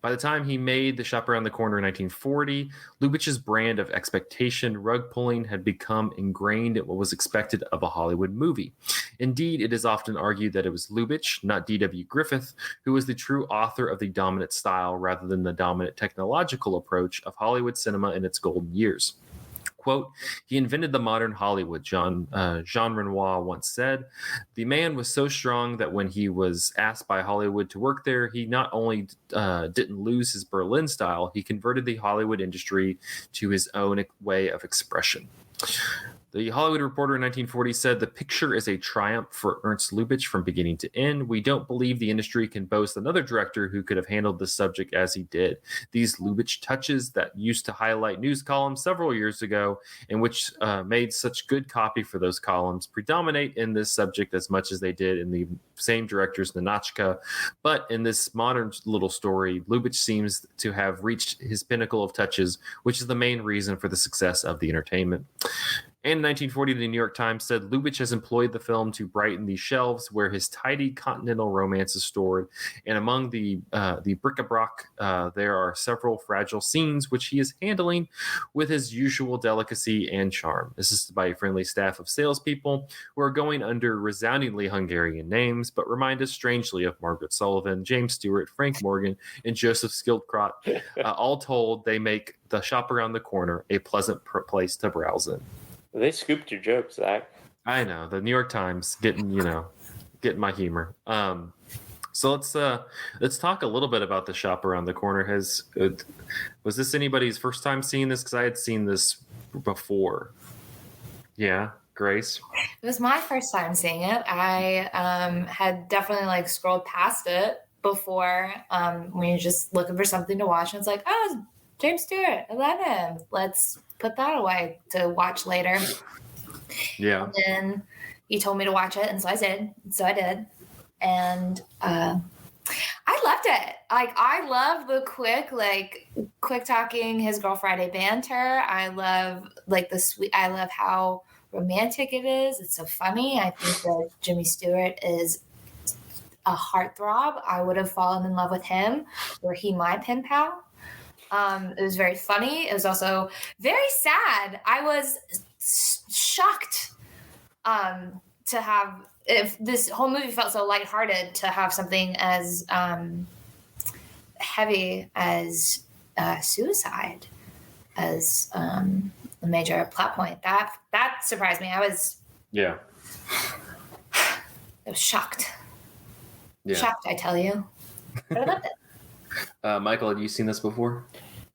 By the time he made The Shop Around the Corner in 1940, Lubitsch's brand of expectation rug pulling had become ingrained in what was expected of a Hollywood movie. Indeed, it is often argued that it was Lubitsch, not D.W. Griffith, who was the true author of the dominant style rather than the dominant technological approach of Hollywood cinema in its golden years. Quote, he invented the modern Hollywood, Jean Renoir once said. The man was so strong that when he was asked by Hollywood to work there, he not only didn't lose his Berlin style, he converted the Hollywood industry to his own way of expression. The Hollywood Reporter in 1940 said, "The picture is a triumph for Ernst Lubitsch from beginning to end. We don't believe the industry can boast another director who could have handled this subject as he did. These Lubitsch touches that used to highlight news columns several years ago and which made such good copy for those columns predominate in this subject as much as they did in the same director's Ninotchka. But in this modern little story, Lubitsch seems to have reached his pinnacle of touches, which is the main reason for the success of the entertainment." In 1940, the New York Times said, "Lubitsch has employed the film to brighten the shelves where his tidy continental romance is stored, and among the bric-a-brac, there are several fragile scenes which he is handling with his usual delicacy and charm, assisted by a friendly staff of salespeople who are going under resoundingly Hungarian names, but remind us strangely of Margaret Sullivan, James Stewart, Frank Morgan, and Joseph Skildkrot. All told, they make the shop around the corner a pleasant place to browse in." They scooped your jokes, Zach. I know, the New York Times getting my humor. So let's talk a little bit about the shop around the corner. Was this anybody's first time seeing this? Because I had seen this before. Yeah, Grace. It was my first time seeing it. I had definitely scrolled past it before when you're just looking for something to watch, and it's like, oh, it's James Stewart, I love him. Let's put that away to watch later. Yeah. And then you told me to watch it, and so I did. And I loved it. I love the quick talking, his Girl Friday banter. I love the sweet. I love how romantic it is. It's so funny. I think that Jimmy Stewart is a heartthrob. I would have fallen in love with him were he my pen pal. It was very funny. It was also very sad. I was shocked to have, if this whole movie felt so lighthearted, to have something as heavy as suicide as a major plot point. That surprised me. I was shocked. Yeah. Shocked, I tell you. But I loved it. Michael, had you seen this before?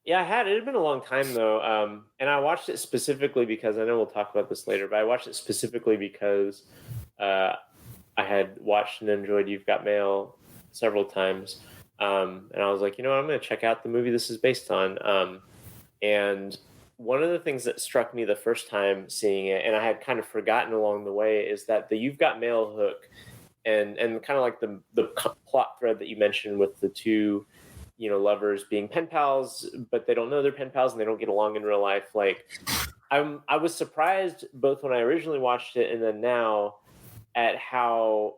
Yeah, I had. It had been a long time, though. And I watched it specifically because, I know we'll talk about this later, but I watched it specifically because I had watched and enjoyed You've Got Mail several times. And I was like, I'm going to check out the movie this is based on. And one of the things that struck me the first time seeing it, and I had kind of forgotten along the way, is that the You've Got Mail hook and kind of like the plot thread that you mentioned with the two lovers being pen pals, but they don't know they're pen pals and they don't get along in real life. I was surprised both when I originally watched it and then now at how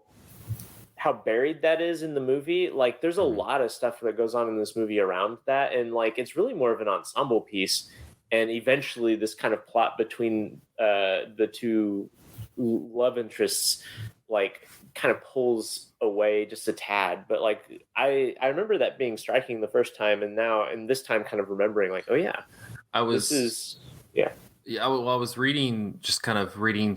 buried that is in the movie. There's a lot of stuff that goes on in this movie around that, and it's really more of an ensemble piece. And eventually, this kind of plot between the two love interests kind of pulls away just a tad, but I remember that being striking the first time, and this time kind of remembering I was reading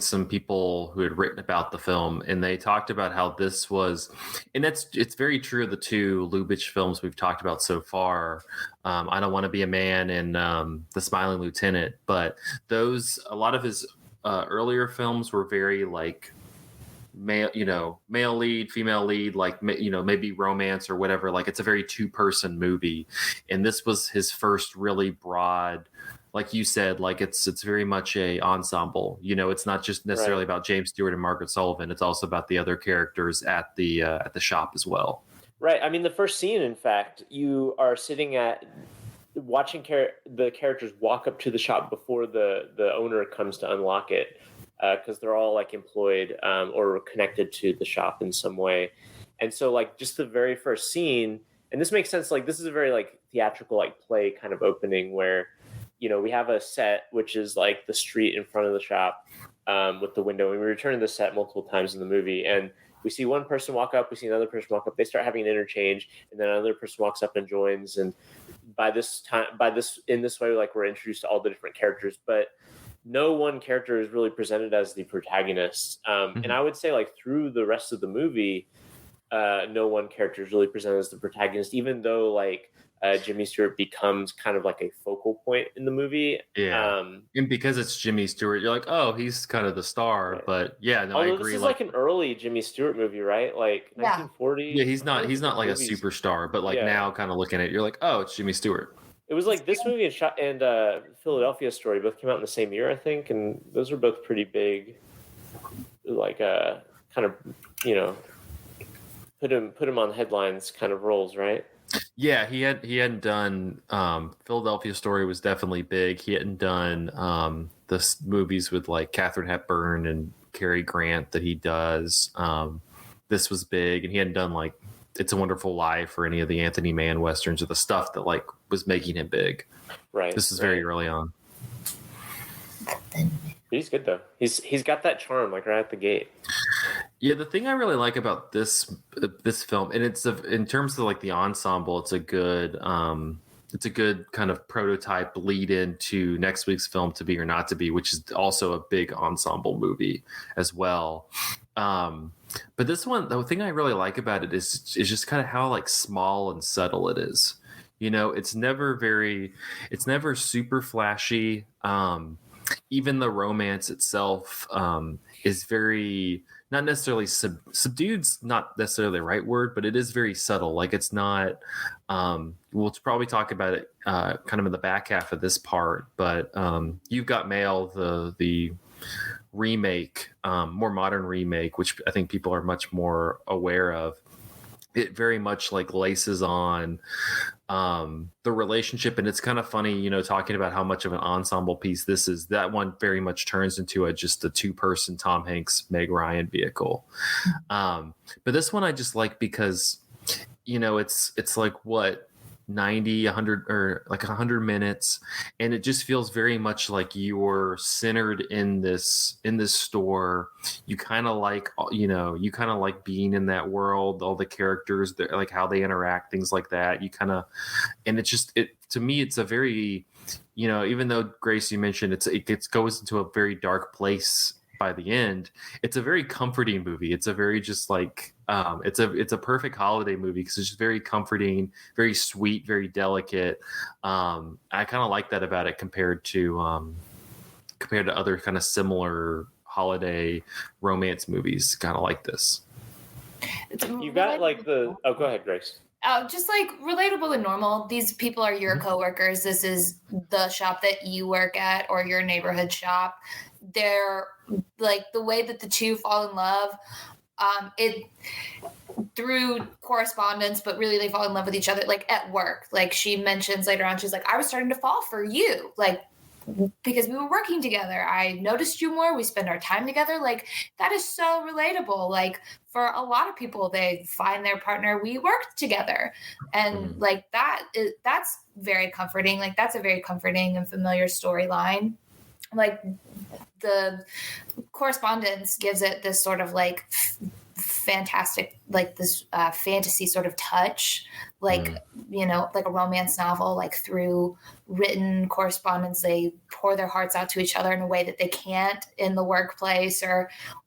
some people who had written about the film, and they talked about how this was, and it's very true of the two Lubitsch films we've talked about so far. I Don't Want to Be a Man and The Smiling Lieutenant, but a lot of his earlier films were very male lead, female lead, maybe romance or whatever. It's a very two-person movie, and this was his first really broad, like you said, it's very much a ensemble. It's not just necessarily about James Stewart and Margaret Sullivan. It's also about the other characters at the shop as well. Right. I mean, the first scene, in fact, you are sitting at watching the characters walk up to the shop before the owner comes to unlock it. Because they're all employed or connected to the shop in some way. And so just the very first scene, and this makes sense, this is a very theatrical play kind of opening where, we have a set, which is the street in front of the shop with the window. And we return to the set multiple times in the movie. And we see one person walk up, we see another person walk up, they start having an interchange, and then another person walks up and joins. And in this way, we're introduced to all the different characters, but no one character is really presented as the protagonist. And I would say through the rest of the movie, no one character is really presented as the protagonist, even though like Jimmy Stewart becomes kind of like a focal point in the movie. Yeah. And because it's Jimmy Stewart, you're like, oh, he's kind of the star. Right. But yeah, no, I Although agree. this is like an early Jimmy Stewart movie, right? Like Yeah. 1940. yeah, he's not like a movies. superstar, but like Yeah. now kind of looking at it, you're like, oh, it's Jimmy Stewart. It was like this movie and Philadelphia Story both came out in the same year, I think, and those were both pretty big. Like kind of, you know, put him on headlines kind of roles, right? Yeah, he hadn't done Philadelphia Story was definitely big. He hadn't done the movies with like Katharine Hepburn and Cary Grant that he does. This was big, and he hadn't done like It's a Wonderful Life or any of the Anthony Mann westerns or the stuff that like was making him big. Right. This is very early on. He's good though. He's got that charm like right at the gate. Yeah, the thing I really like about this film, and it's in terms of like the ensemble, it's a good kind of prototype lead into next week's film, To Be or Not to Be, which is also a big ensemble movie as well. But this one, the thing I really like about it is just kind of how like small and subtle it is. You know, it's never super flashy. Even the romance itself is very, not necessarily subdued's not necessarily the right word, but it is very subtle. Like it's not, we'll probably talk about it kind of in the back half of this part, but You've Got Mail, the remake, more modern remake, which I think people are much more aware of. It very much like laces on the relationship, and it's kind of funny, you know, talking about how much of an ensemble piece this is. That one very much turns into just a two-person Tom Hanks, Meg Ryan vehicle. But this one I just like because, you know, it's like what 90, 100 or like 100 minutes, and it just feels very much like you're centered in this store. You kind of like, you know, you kind of like being in that world, all the characters, like how they interact, things like that. You kind of, and it's just, to me, it's a very, you know, even though Grace, you mentioned it goes into a very dark place by the end, it's a very comforting movie. It's a very just like it's a perfect holiday movie because it's just very comforting, very sweet, very delicate. I kind of like that about it compared to other kind of similar holiday romance movies, kind of like this. You got like go ahead, Grace. Just like relatable and normal. These people are your coworkers. This is the shop that you work at or your neighborhood shop. They're like the way that the two fall in love, it through correspondence, but really they fall in love with each other like at work. Like she mentions later on, she's like, I was starting to fall for you. Like, because we were working together. I noticed you more. We spend our time together. Like that is so relatable. Like for a lot of people, they find their partner. We worked together, and like that's very comforting. Like that's a very comforting and familiar storyline. Like the correspondence gives it this sort of like fantastic, like this fantasy sort of touch, like you know, like a romance novel. Like through written correspondence, they pour their hearts out to each other in a way that they can't in the workplace,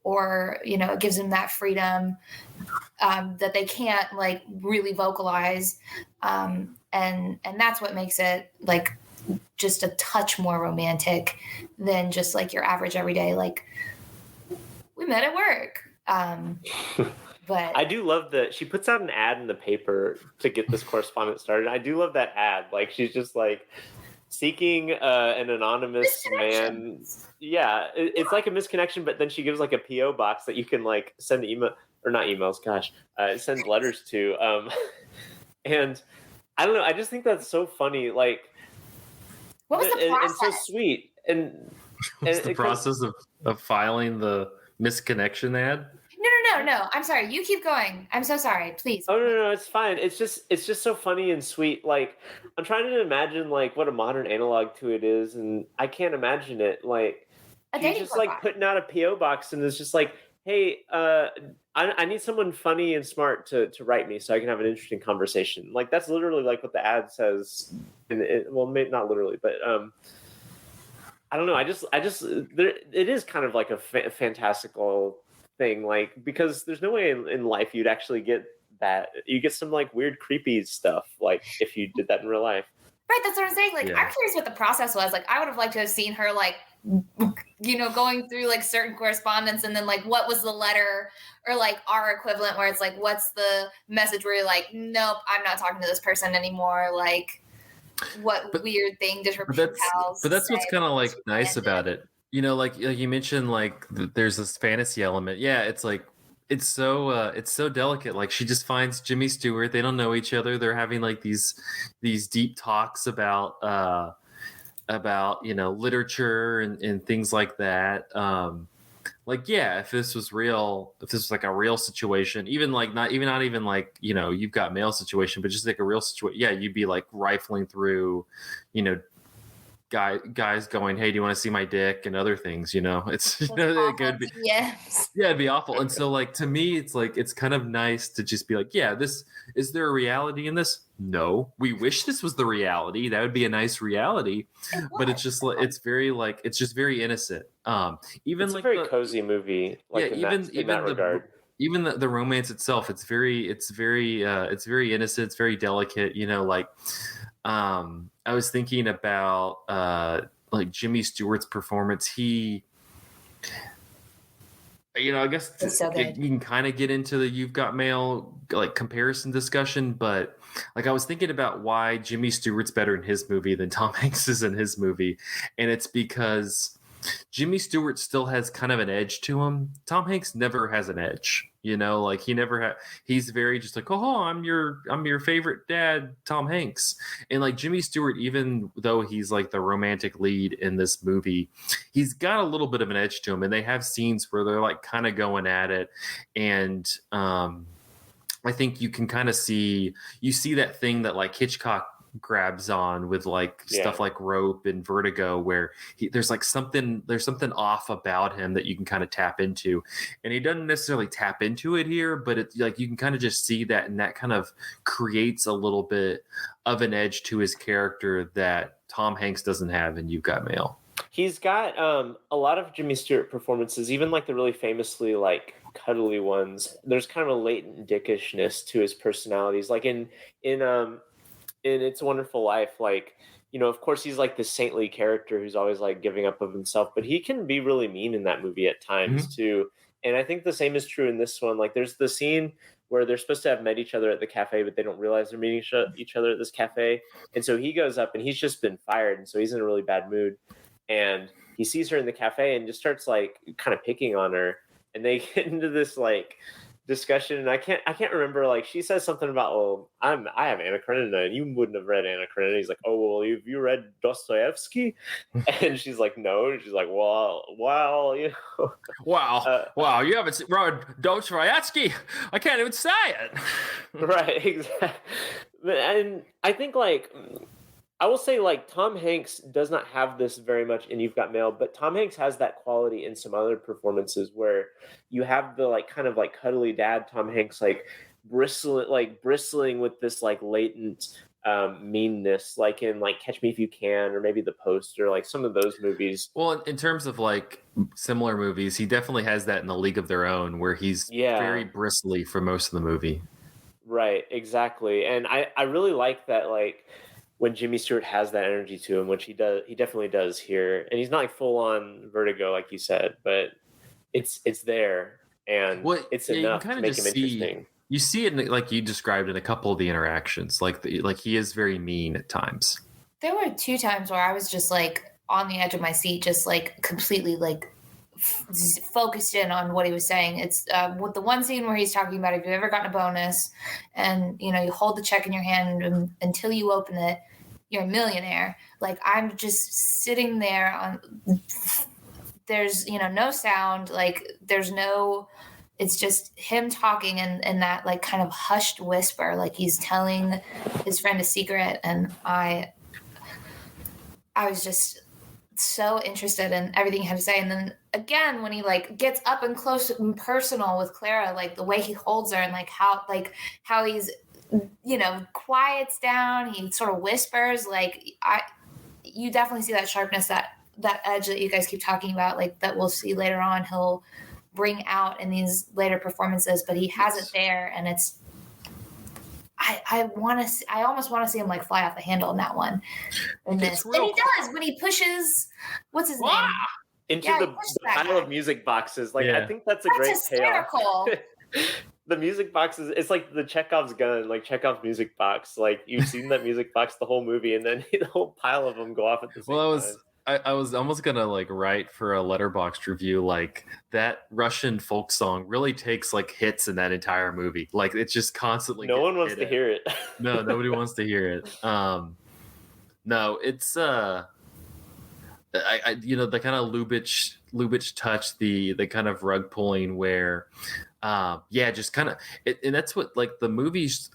or you know, it gives them that freedom that they can't like really vocalize, and that's what makes it like just a touch more romantic than just like your average everyday, like we met at work. But I do love that she puts out an ad in the paper to get this correspondence started. I do love that ad. Like she's just like seeking an anonymous man. Yeah, it's like a misconnection, but then she gives like a PO box that you can like send email or not emails. Gosh, send letters to. And I don't know. I just think that's so funny. Like, what was the process? And so sweet. And what's the process of filing the misconnection ad? No. I'm sorry. You keep going. I'm so sorry. Please. Oh no, it's fine. It's just so funny and sweet. Like I'm trying to imagine like what a modern analog to it is, and I can't imagine it. Like she's just like putting out a PO box, and it's just like, hey, I need someone funny and smart to write me so I can have an interesting conversation. Like that's literally like what the ad says. Well, maybe not literally, but I don't know. I just it is kind of like a fantastical thing, like, because there's no way in life you'd actually get that. You get some like weird creepy stuff like if you did that in real life. Right, that's what I'm saying. Like, I'm curious what the process was. Like, I would have liked to have seen her, like, going through like certain correspondence, and then like what was the letter, or like our equivalent where it's like, what's the message where you're like, nope, I'm not talking to this person anymore. Like, what weird thing did her pals? But that's say what's kind of like nice ended? about it. Like you mentioned, like there's this fantasy element. Yeah, it's like it's so delicate. Like she just finds Jimmy Stewart. They don't know each other. They're having like these deep talks about literature and things like that. Like, yeah, if this was like a real situation, even like not even like, you've got mail situation, but just like a real situation. Yeah, you'd be like rifling through, guys going, hey, do you want to see my dick, and other things, it's it could be, Yes. yeah, it'd be awful. And so like to me it's like it's kind of nice to just be like, yeah, is there a reality in this? No, we wish this was the reality. That would be a nice reality, but it's just like it's just very innocent. Even it's like a very cozy movie, like in that regard. Even the romance itself, it's very innocent, it's very delicate, like I was thinking about like Jimmy Stewart's performance. He, I guess you can kind of get into the You've Got Mail like comparison discussion, but like I was thinking about why Jimmy Stewart's better in his movie than Tom Hanks is in his movie, and it's because Jimmy Stewart still has kind of an edge to him. Tom Hanks never has an edge, like he's very just like, oh, I'm your favorite dad, Tom Hanks. And like Jimmy Stewart, even though he's like the romantic lead in this movie, he's got a little bit of an edge to him, and they have scenes where they're like kind of going at it. And I think you can kind of see that thing that like Hitchcock grabs on with like stuff like Rope and Vertigo, where there's something off about him that you can kind of tap into, and he doesn't necessarily tap into it here, but it's like you can kind of just see that, and that kind of creates a little bit of an edge to his character that Tom Hanks doesn't have in You've Got Mail. He's got a lot of Jimmy Stewart performances, even like the really famously like cuddly ones. There's kind of a latent dickishness to his personalities, like in It's a Wonderful Life, like, of course he's like the saintly character who's always like giving up of himself, but he can be really mean in that movie at times too. And I think the same is true in this one. Like there's the scene where they're supposed to have met each other at the cafe, but they don't realize they're meeting each other at this cafe. And so he goes up and he's just been fired. And so he's in a really bad mood. And he sees her in the cafe and just starts like kind of picking on her. And they get into this like discussion, and I can't remember, like she says something about, well, I have Anna Karenina and you wouldn't have read Anna Karenina. He's like, oh, well, have you read Dostoevsky? And she's like, no. And she's like, well, wow, wow, you haven't read Dostoevsky. I can't even say it. Right, exactly. And I think like I will say, like, Tom Hanks does not have this very much in You've Got Mail, but Tom Hanks has that quality in some other performances where you have the like kind of like cuddly dad Tom Hanks like bristling with this like latent meanness, like in like Catch Me If You Can, or maybe The Post, or like some of those movies. Well, in terms of like similar movies, he definitely has that in A League of Their Own, where he's very bristly for most of the movie. Right, exactly. And I really like that, like when Jimmy Stewart has that energy to him, which he definitely does here. And he's not like full on Vertigo, like you said, but it's there, and it's enough to make him interesting. You see it like you described in a couple of the interactions, like he is very mean at times. There were 2 times where I was just like on the edge of my seat, just like completely like focused in on what he was saying. It's with the one scene where he's talking about, if you've ever gotten a bonus and you hold the check in your hand and until you open it, you're a millionaire. Like I'm just sitting there on, there's no sound, like it's just him talking and that like kind of hushed whisper, like he's telling his friend a secret. And I was just so interested in everything he had to say. And then again, when he like gets up and close and personal with Clara, like the way he holds her and like how he's, quiets down, he sort of whispers, like you definitely see that sharpness, that edge that you guys keep talking about, like that we'll see later on. He'll bring out in these later performances, but he has it there, and it's. I almost want to see him like fly off the handle in that one. In this, and he does when he pushes. What's his name? Into the pile of music boxes. Like I think that's a great hysterical. payoff. The music boxes, it's like the Chekhov's gun, like Chekhov's music box. Like you've seen that music box the whole movie, and then the whole pile of them go off at the same time. I was almost gonna like write for a Letterboxd review, like that Russian folk song really takes like hits in that entire movie. Like it's just constantly. No one wants to hear it. No, nobody wants to hear it. No, it's I the kind of Lubitsch touch, the kind of rug pulling where, just kind of, and that's what like the movie's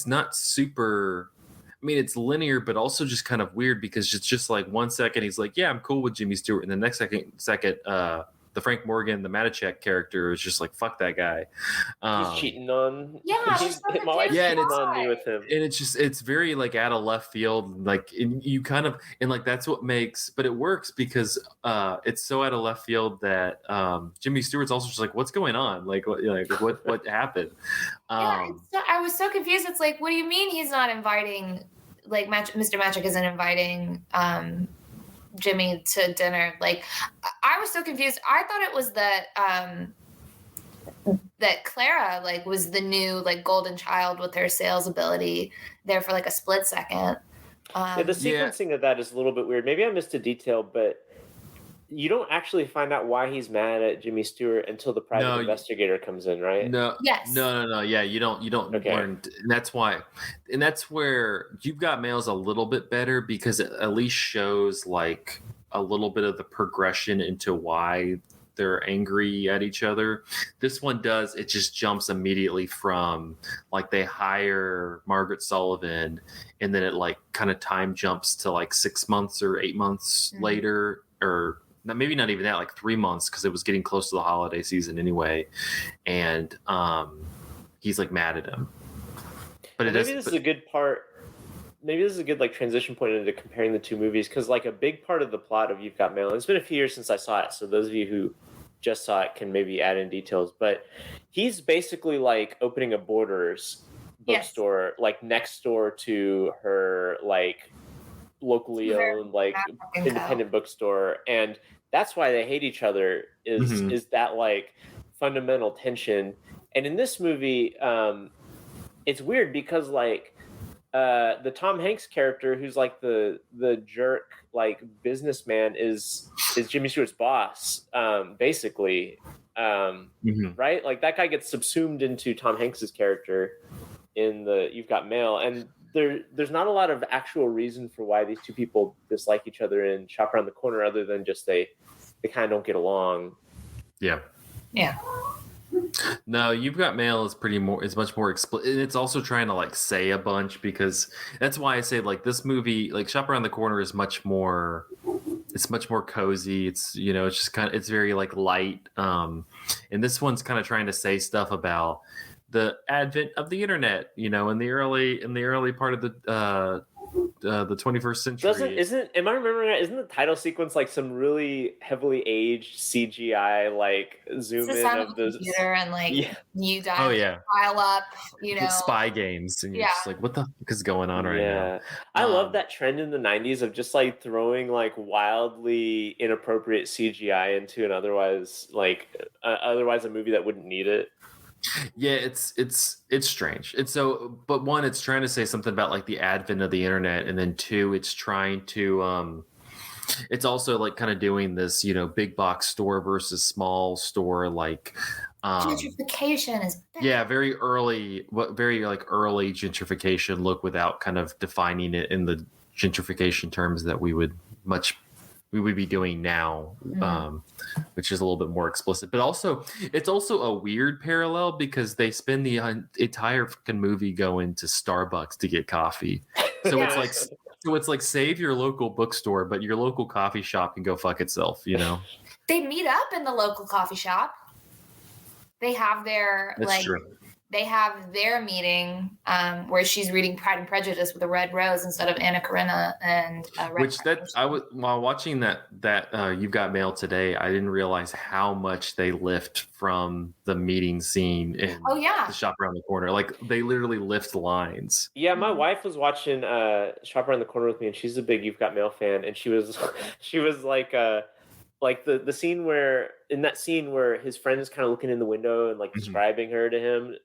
not super. I mean, it's linear, but also just kind of weird because it's just like 1 second he's like, yeah, I'm cool with Jimmy Stewart, and the next second, the Frank Morgan, the Matichak character is just like, fuck that guy. He's cheating on. Yeah, my wife's cheating on me with him, and it's very like out of left field. Like, and you kind of like that's what makes, but it works because it's so out of left field that Jimmy Stewart's also just like, what's going on? Like what happened? I was so confused. It's like, what do you mean he's not inviting? Like Mr. Magic isn't inviting Jimmy to dinner. Like I was so confused. I thought it was that Clara like was the new like golden child with her sales ability there for like a split second. The sequencing of that is a little bit weird. Maybe I missed a detail, but you don't actually find out why he's mad at Jimmy Stewart until the private investigator comes in, right? No. Yes. No. Yeah, you don't learn, and that's why, and that's where You've Got Mail's a little bit better because it at least shows like a little bit of the progression into why they're angry at each other. This one does. It just jumps immediately from like they hire Margaret Sullivan, and then it like kind of time jumps to like 6 months or 8 months later, or maybe not even that, like 3 months, because it was getting close to the holiday season anyway, and he's like mad at him. But this is a good part. Maybe this is a good like transition point into comparing the two movies, because like a big part of the plot of You've Got Mail, and it's been a few years since I saw it, so those of you who just saw it can maybe add in details, but he's basically like opening a Borders bookstore, like next door to her like locally owned like independent bookstore, and that's why they hate each other is that like fundamental tension. And in this movie, it's weird because like the Tom Hanks character, who's like the jerk like businessman, is Jimmy Stewart's boss, basically, right? Like that guy gets subsumed into Tom Hanks's character in the You've Got Mail, and there's not a lot of actual reason for why these two people dislike each other in Shop Around the Corner, other than just they kind of don't get along. Yeah. No, You've Got Mail is much more explicit. And it's also trying to like say a bunch, because that's why I say like this movie, like Shop Around the Corner, is much more cozy. It's it's just kind of, it's very like light. And this one's kind of trying to say stuff about the advent of the internet, in the early part of the 21st century. Am I remembering right? Isn't the title sequence like some really heavily aged CGI like zoom in of the computer and like you dial up, spy games, and you're just like, what the fuck is going on right now? I love that trend in the 90s of just like throwing like wildly inappropriate CGI into an otherwise a movie that wouldn't need it. Yeah, it's strange. It's so, but one, it's trying to say something about like the advent of the internet, and then two, it's trying to it's also like kind of doing this, big box store versus small store, like gentrification is bad. Yeah, very early gentrification look, without kind of defining it in the gentrification terms that we would be doing now, which is a little bit more explicit. But also, it's also a weird parallel because they spend the entire fucking movie going to Starbucks to get coffee. So it's like save your local bookstore, but your local coffee shop can go fuck itself. They meet up in the local coffee shop. They have their That's true. they have their meeting where she's reading Pride and Prejudice with a red rose instead of Anna Karenina and while watching that You've Got Mail today, I didn't realize how much they lift from the meeting scene in The Shop Around the Corner. Like they literally lift lines. Yeah, my wife was watching Shop Around the Corner with me, and she's a big You've Got Mail fan, and she was like the scene where his friend is kind of looking in the window and like describing her to him,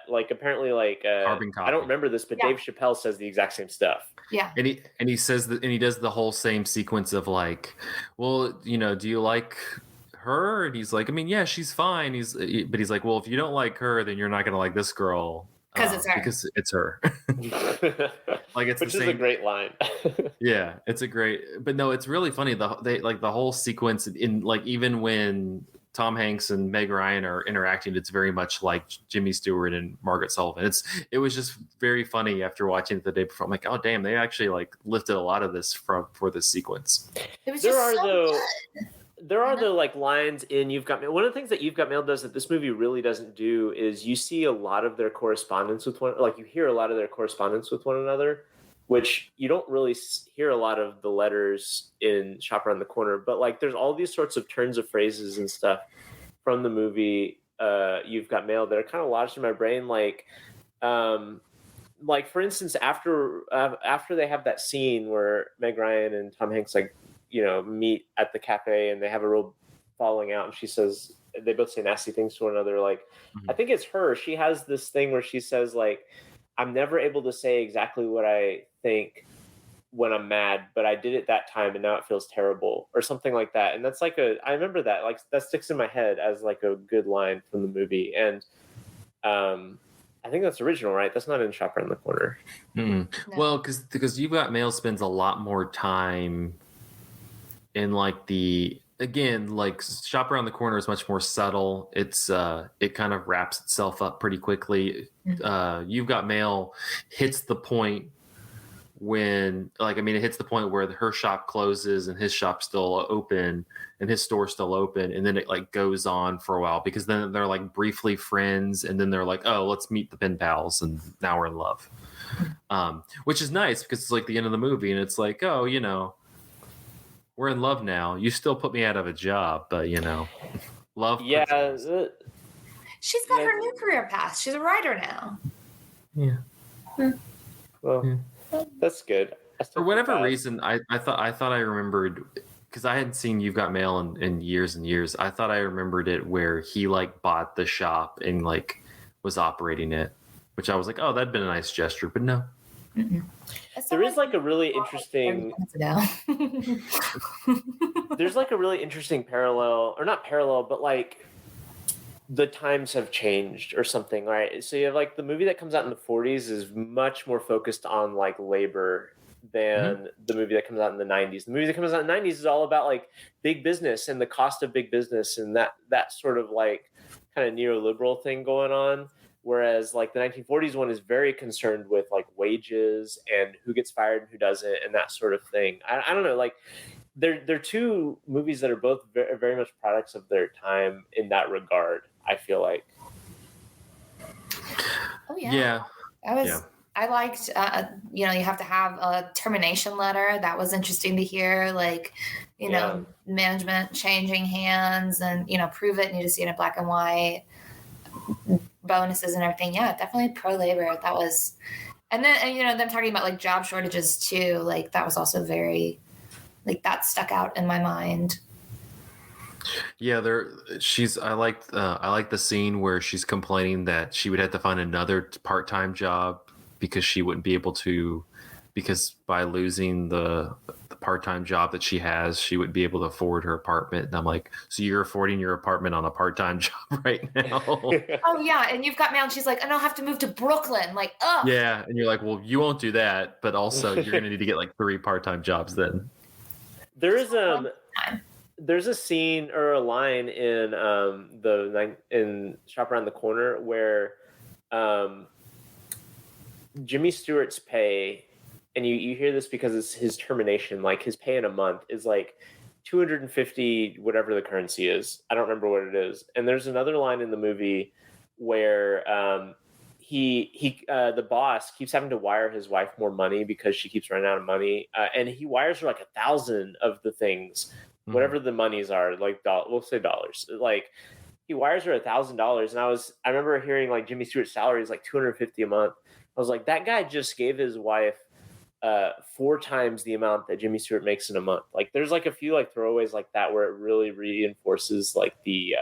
like apparently like carbon copy. I don't remember this, but Dave Chappelle says the exact same stuff. Yeah, and he says that, and he does the whole same sequence of like, well, do you like her? And he's like, I mean, yeah, she's fine. But he's like, well, if you don't like her, then you're not gonna like this girl. Because it's her. Like it's which is a great line. Yeah, it's a great, but no, it's really funny. The whole sequence in like, even when Tom Hanks and Meg Ryan are interacting, it's very much like Jimmy Stewart and Margaret Sullivan. It was just very funny after watching it the day before. I'm like, oh damn, they actually like lifted a lot of this for this sequence. It was good. There are though like lines in You've Got Mail. One of the things that You've Got Mail does that this movie really doesn't do is you see a lot of their correspondence with you hear a lot of their correspondence with one another, which you don't really hear a lot of the letters in Shop Around the Corner. But like there's all these sorts of turns of phrases and stuff from the movie You've Got Mail that are kind of lodged in my brain. Like for instance, after they have that scene where Meg Ryan and Tom Hanks meet at the cafe and they have a real falling out, and she says, they both say nasty things to one another. Like, I think it's her. She has this thing where she says like, I'm never able to say exactly what I think when I'm mad, but I did it that time and now it feels terrible, or something like that. And that's I remember that, like that sticks in my head as like a good line from the movie. And I think that's original, right? That's not in Shop Around the Corner. No. Well, because You've Got Mail spends a lot more time in like Shop Around the Corner is much more subtle. It's it kind of wraps itself up pretty quickly. You've Got Mail hits the point when it hits the point where her shop closes and his shop's still open and his store's still open, and then it like goes on for a while, because then they're like briefly friends, and then they're like, oh, let's meet the pen pals, and now we're in love. Which is nice because it's like the end of the movie, and it's like, oh, we're in love now. You still put me out of a job, but love. Yeah. She's got her new career path. She's a writer now. Yeah. Well, that's good. For whatever reason, I thought I remembered, because I hadn't seen You've Got Mail in years and years. I thought I remembered it where he like bought the shop and like was operating it, which I was like, oh, that'd been a nice gesture, but no. Mm-mm. There is like a really interesting there's like a really interesting parallel, or not parallel, but like the times have changed or something, right? So you have like the movie that comes out in the 40s is much more focused on like labor than the movie that comes out in the 90s. The movie that comes out in the 90s is all about like big business and the cost of big business and that sort of like kind of neoliberal thing going on. Whereas like the 1940s one is very concerned with like wages and who gets fired and who doesn't and that sort of thing. I don't know, like they're two movies that are both very, very much products of their time in that regard, I feel like. Oh yeah. I liked, you have to have a termination letter. That was interesting to hear, like, management changing hands and, prove it. And you just see it in black and white, bonuses and everything. Yeah, definitely pro-labor. That was, and then, them talking about like job shortages too. Like that was also very, like that stuck out in my mind. Yeah, I like the scene where she's complaining that she would have to find another part-time job because she wouldn't be able to, because by losing the part-time job that she has, she wouldn't be able to afford her apartment. And I'm like, so you're affording your apartment on a part-time job right now? Oh yeah, and You've Got Mail, and she's like, and I'll have to move to Brooklyn. Like, ugh. Yeah, and you're like, well, you won't do that, but also you're going to need to get like 3 part-time jobs then. There's a scene or a line in in Shop Around the Corner where Jimmy Stewart's pay, and you hear this because it's his termination, like his pay in a month is like 250 whatever the currency is. I don't remember what it is. And there's another line in the movie where the boss keeps having to wire his wife more money because she keeps running out of money, and he wires her like 1,000 of the things, whatever the monies are, like we'll say dollars. Like he wires her $1,000, and I remember hearing like Jimmy Stewart's salary is like $250 a month. I was like, that guy just gave his wife 4 times the amount that Jimmy Stewart makes in a month. Like there's like a few like throwaways like that where it really reinforces like the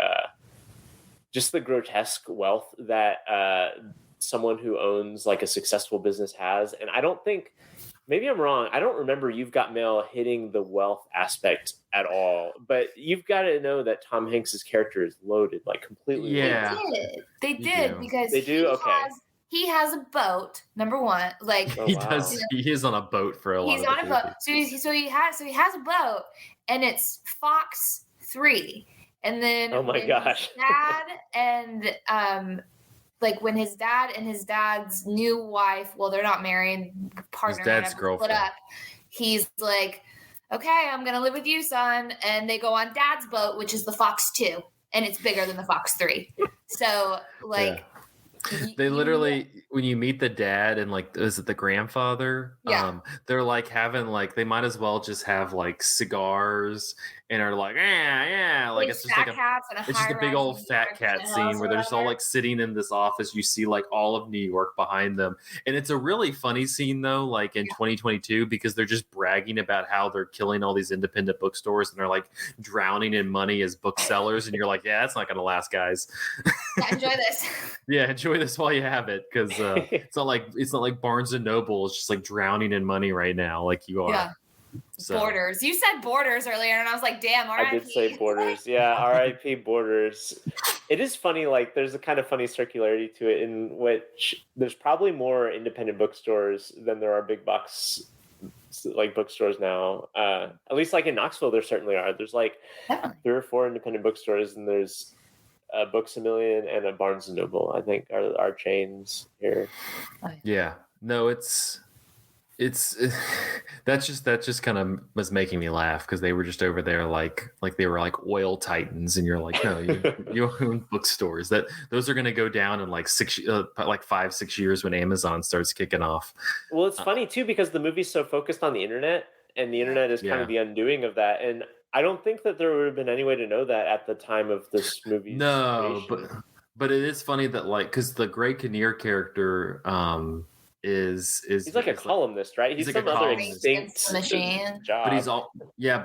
just the grotesque wealth that someone who owns like a successful business has. And I don't think, maybe I'm wrong, I don't remember You've Got Mail hitting the wealth aspect at all, but you've got to know that Tom Hanks's character is loaded, like completely loaded. They did because they do. He has a boat. Number one, like he does. You know, he is on a boat for a lot. He's on a boat. So he has a boat, and it's Fox 3. And then oh my gosh, his dad and like when his dad and his dad's new wife, well, they're not married, partner, his dad's girlfriend, split up. He's like, okay, I'm gonna live with you, son. And they go on dad's boat, which is the Fox 2, and it's bigger than the Fox 3. So like. Yeah. They literally, when you meet the dad and like, is it the grandfather? Yeah. They're like having like, they might as well just have like cigars and are like, yeah, like it's just like it's just a big old fat cat scene where they're just all like sitting in this office. You see like all of New York behind them, and it's a really funny scene though, like in 2022, because they're just bragging about how they're killing all these independent bookstores and they're like drowning in money as booksellers, and you're like, yeah, that's not gonna last, guys. Yeah, enjoy this. Yeah, enjoy this while you have it, because it's not like Barnes and Noble is just like drowning in money right now, like you are. Yeah. So. Borders. You said Borders earlier, and I was like, damn, R.I.P. I did say Borders. Yeah, R.I.P. Borders. It is funny, like, there's a kind of funny circularity to it in which there's probably more independent bookstores than there are big box, like, bookstores now. At least, like, in Knoxville, there certainly are. There's, like, 3 or 4 independent bookstores, and there's Books A Million and a Barnes & Noble, I think, are our chains here. Yeah. No, it's that just kind of was making me laugh, because they were just over there like they were like oil titans, and you're like, no, you own bookstores. Those are going to go down in like 5-6 years when Amazon starts kicking off. Well, it's funny too, because the movie's so focused on the internet, and the internet is kind of the undoing of that. And I don't think that there would have been any way to know that at the time of this movie's creation. But it is funny that, like, because the Greg Kinnear character is he's like a columnist, right? He's like some other extinct machine job. But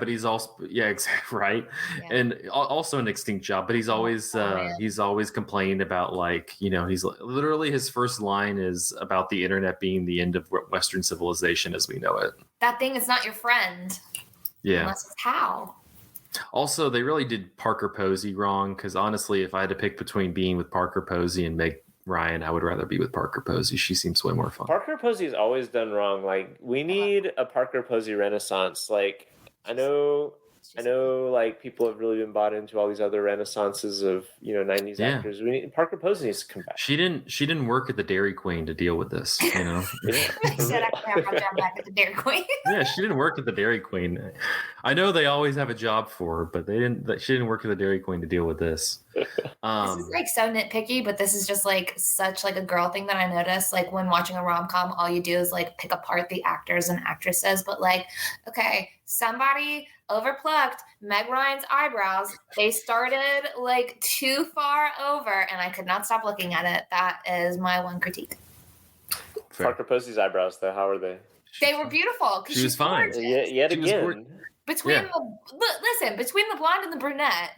he's also exactly right, and also an extinct job. But he's always complaining about, like, you know, he's literally, his first line is about the internet being the end of Western civilization as we know it. That thing is not your friend. Yeah, unless it's how. Also, they really did Parker Posey wrong, because honestly, if I had to pick between being with Parker Posey and Meg Ryan, I would rather be with Parker Posey. She seems way more fun. Parker Posey's always done wrong. Like, we need a Parker Posey renaissance. Like, I know, like, people have really been bought into all these other renaissances of, you know, 90s actors. Parker Posey needs to come back. She didn't work at the Dairy Queen to deal with this, you know. I said I have my job back at the Dairy Queen. Yeah, she didn't work at the Dairy Queen. I know they always have a job for her, but she didn't work at the Dairy Queen to deal with this. This is like so nitpicky, but this is just like such like a girl thing that I noticed. Like, when watching a rom-com, all you do is like pick apart the actors and actresses. But like, okay, somebody overplucked Meg Ryan's eyebrows. They started like too far over, and I could not stop looking at it. That is my one critique. Fair. Parker Posey's eyebrows, though, how are they? They were beautiful. She was fine. Yet again. Between the blonde and the brunette.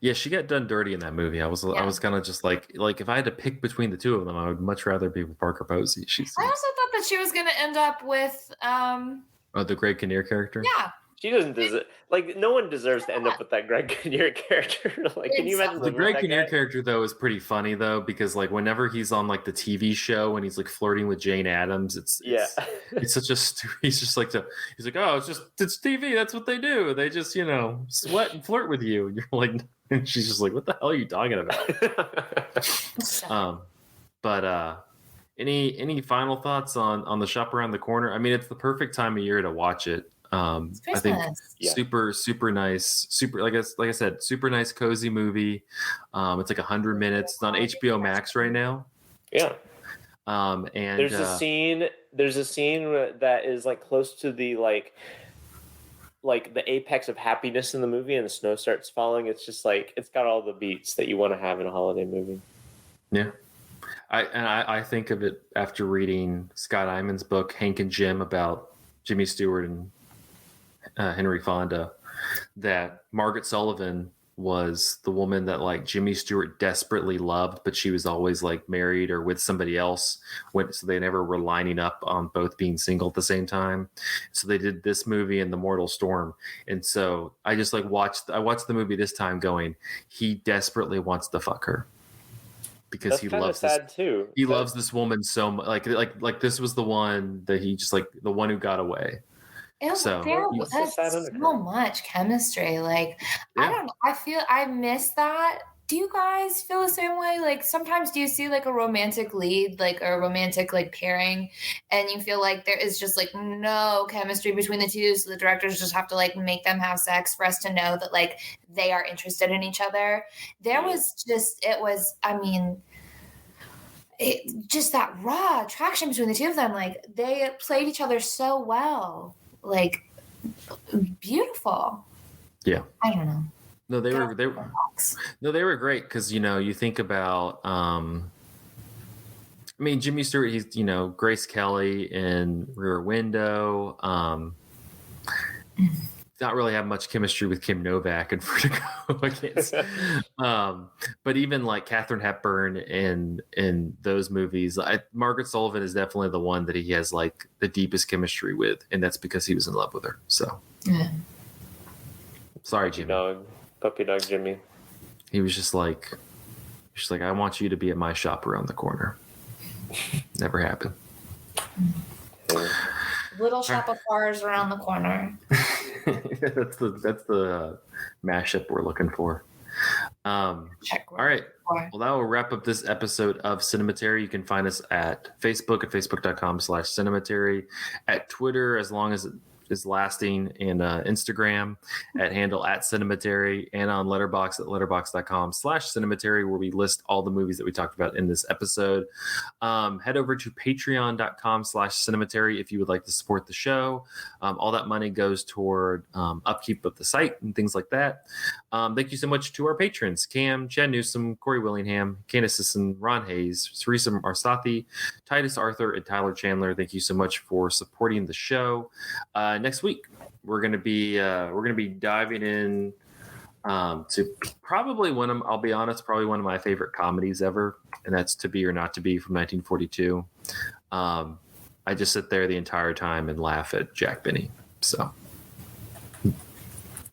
Yeah, she got done dirty in that movie. I was kind of just like if I had to pick between the two of them, I would much rather be with Parker Posey. I also thought that she was going to end up with the Greg Kinnear character. Yeah. She doesn't deserve, like, no one deserves to end up with that Greg Kinnear character. Like, can you imagine the Greg Kinnear character though is pretty funty though, because like whenever he's on like the TV show and he's like flirting with Jane Addams, it's such a he's just like he's like, oh, it's TV, that's what they do. They just, you know, sweat and flirt with you. And you're like, and she's just like, what the hell are you talking about? But any final thoughts on the Shop Around the Corner? I mean, it's the perfect time of year to watch it. I think super nice, like I said, super nice, cozy movie. It's like 100 minutes. It's on HBO Max right now. Yeah. And there's a scene that is like close to the like the apex of happiness in the movie, and the snow starts falling. It's just like, it's got all the beats that you want to have in a holiday movie. Yeah. I think of it after reading Scott Iman's book, Hank and Jim, about Jimmy Stewart and Henry Fonda, that Margaret Sullivan was the woman that like Jimmy Stewart desperately loved, but she was always like married or with somebody else, so they never were lining up on both being single at the same time. So they did this movie and The Mortal Storm, and so I just like watched the movie this time going, he desperately wants to fuck her because That's he kind of loves sad this. too. He loves this woman so much. Like this was the one that he just like, the one who got away. There was so much chemistry. Like, yeah. I don't know. I feel I miss that. Do you guys feel the same way? Like, sometimes do you see like a romantic lead, like a romantic like pairing, and you feel like there is just like no chemistry between the two, so the directors just have to like make them have sex for us to know that like they are interested in each other? Just that raw attraction between the two of them. Like, they played each other so well. Like, beautiful. Yeah. I don't know. No, they were great, because you think about Jimmy Stewart, he's Grace Kelly in Rear Window. Not really have much chemistry with Kim Novak and Vertigo. But even like Katharine Hepburn in those movies, Margaret Sullivan is definitely the one that he has like the deepest chemistry with, and that's because he was in love with her. So, sorry, Jimmy. Puppy dog Jimmy. He was just like, I want you to be at my shop around the corner. Never happened. Little shop of horrors around the corner. that's the mashup we're looking for. All right. Well, that will wrap up this episode of Cinematary. You can find us at Facebook at facebook.com/Cinematary, at Twitter, as long as it is lasting, and Instagram at handle @Cinematary, and on Letterboxd at letterboxd.com/Cinematary, where we list all the movies that we talked about in this episode. Head over to patreon.com/Cinematary if you would like to support the show. All that money goes toward upkeep of the site and things like that. Thank you so much to our patrons: Cam, Chad Newsom, Corey Willingham, Candace Sisson, Ron Hayes, Sarisa Marsathi, Titus Arthur, and Tyler Chandler. Thank you so much for supporting the show. Next week we're going to be diving in to probably I'll be honest, probably one of my favorite comedies ever, and that's To Be or Not to Be from 1942. I just sit there the entire time and laugh at Jack Benny. So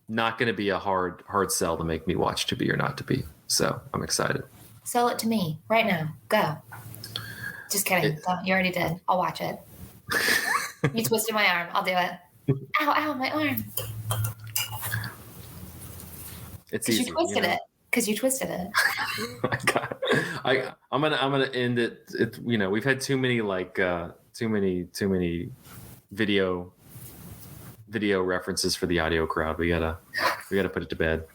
not going to be a hard sell to make me watch To Be or Not to Be. So I'm excited. Sell it to me right now. Go. Just kidding. You already did. I'll watch it. You twisted my arm. I'll do it. Ow, my arm. It's easy. Because you twisted it. I'm gonna end it. We've had too many video references for the audio crowd. We gotta put it to bed.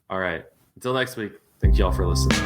All right. Until next week. Thank y'all for listening.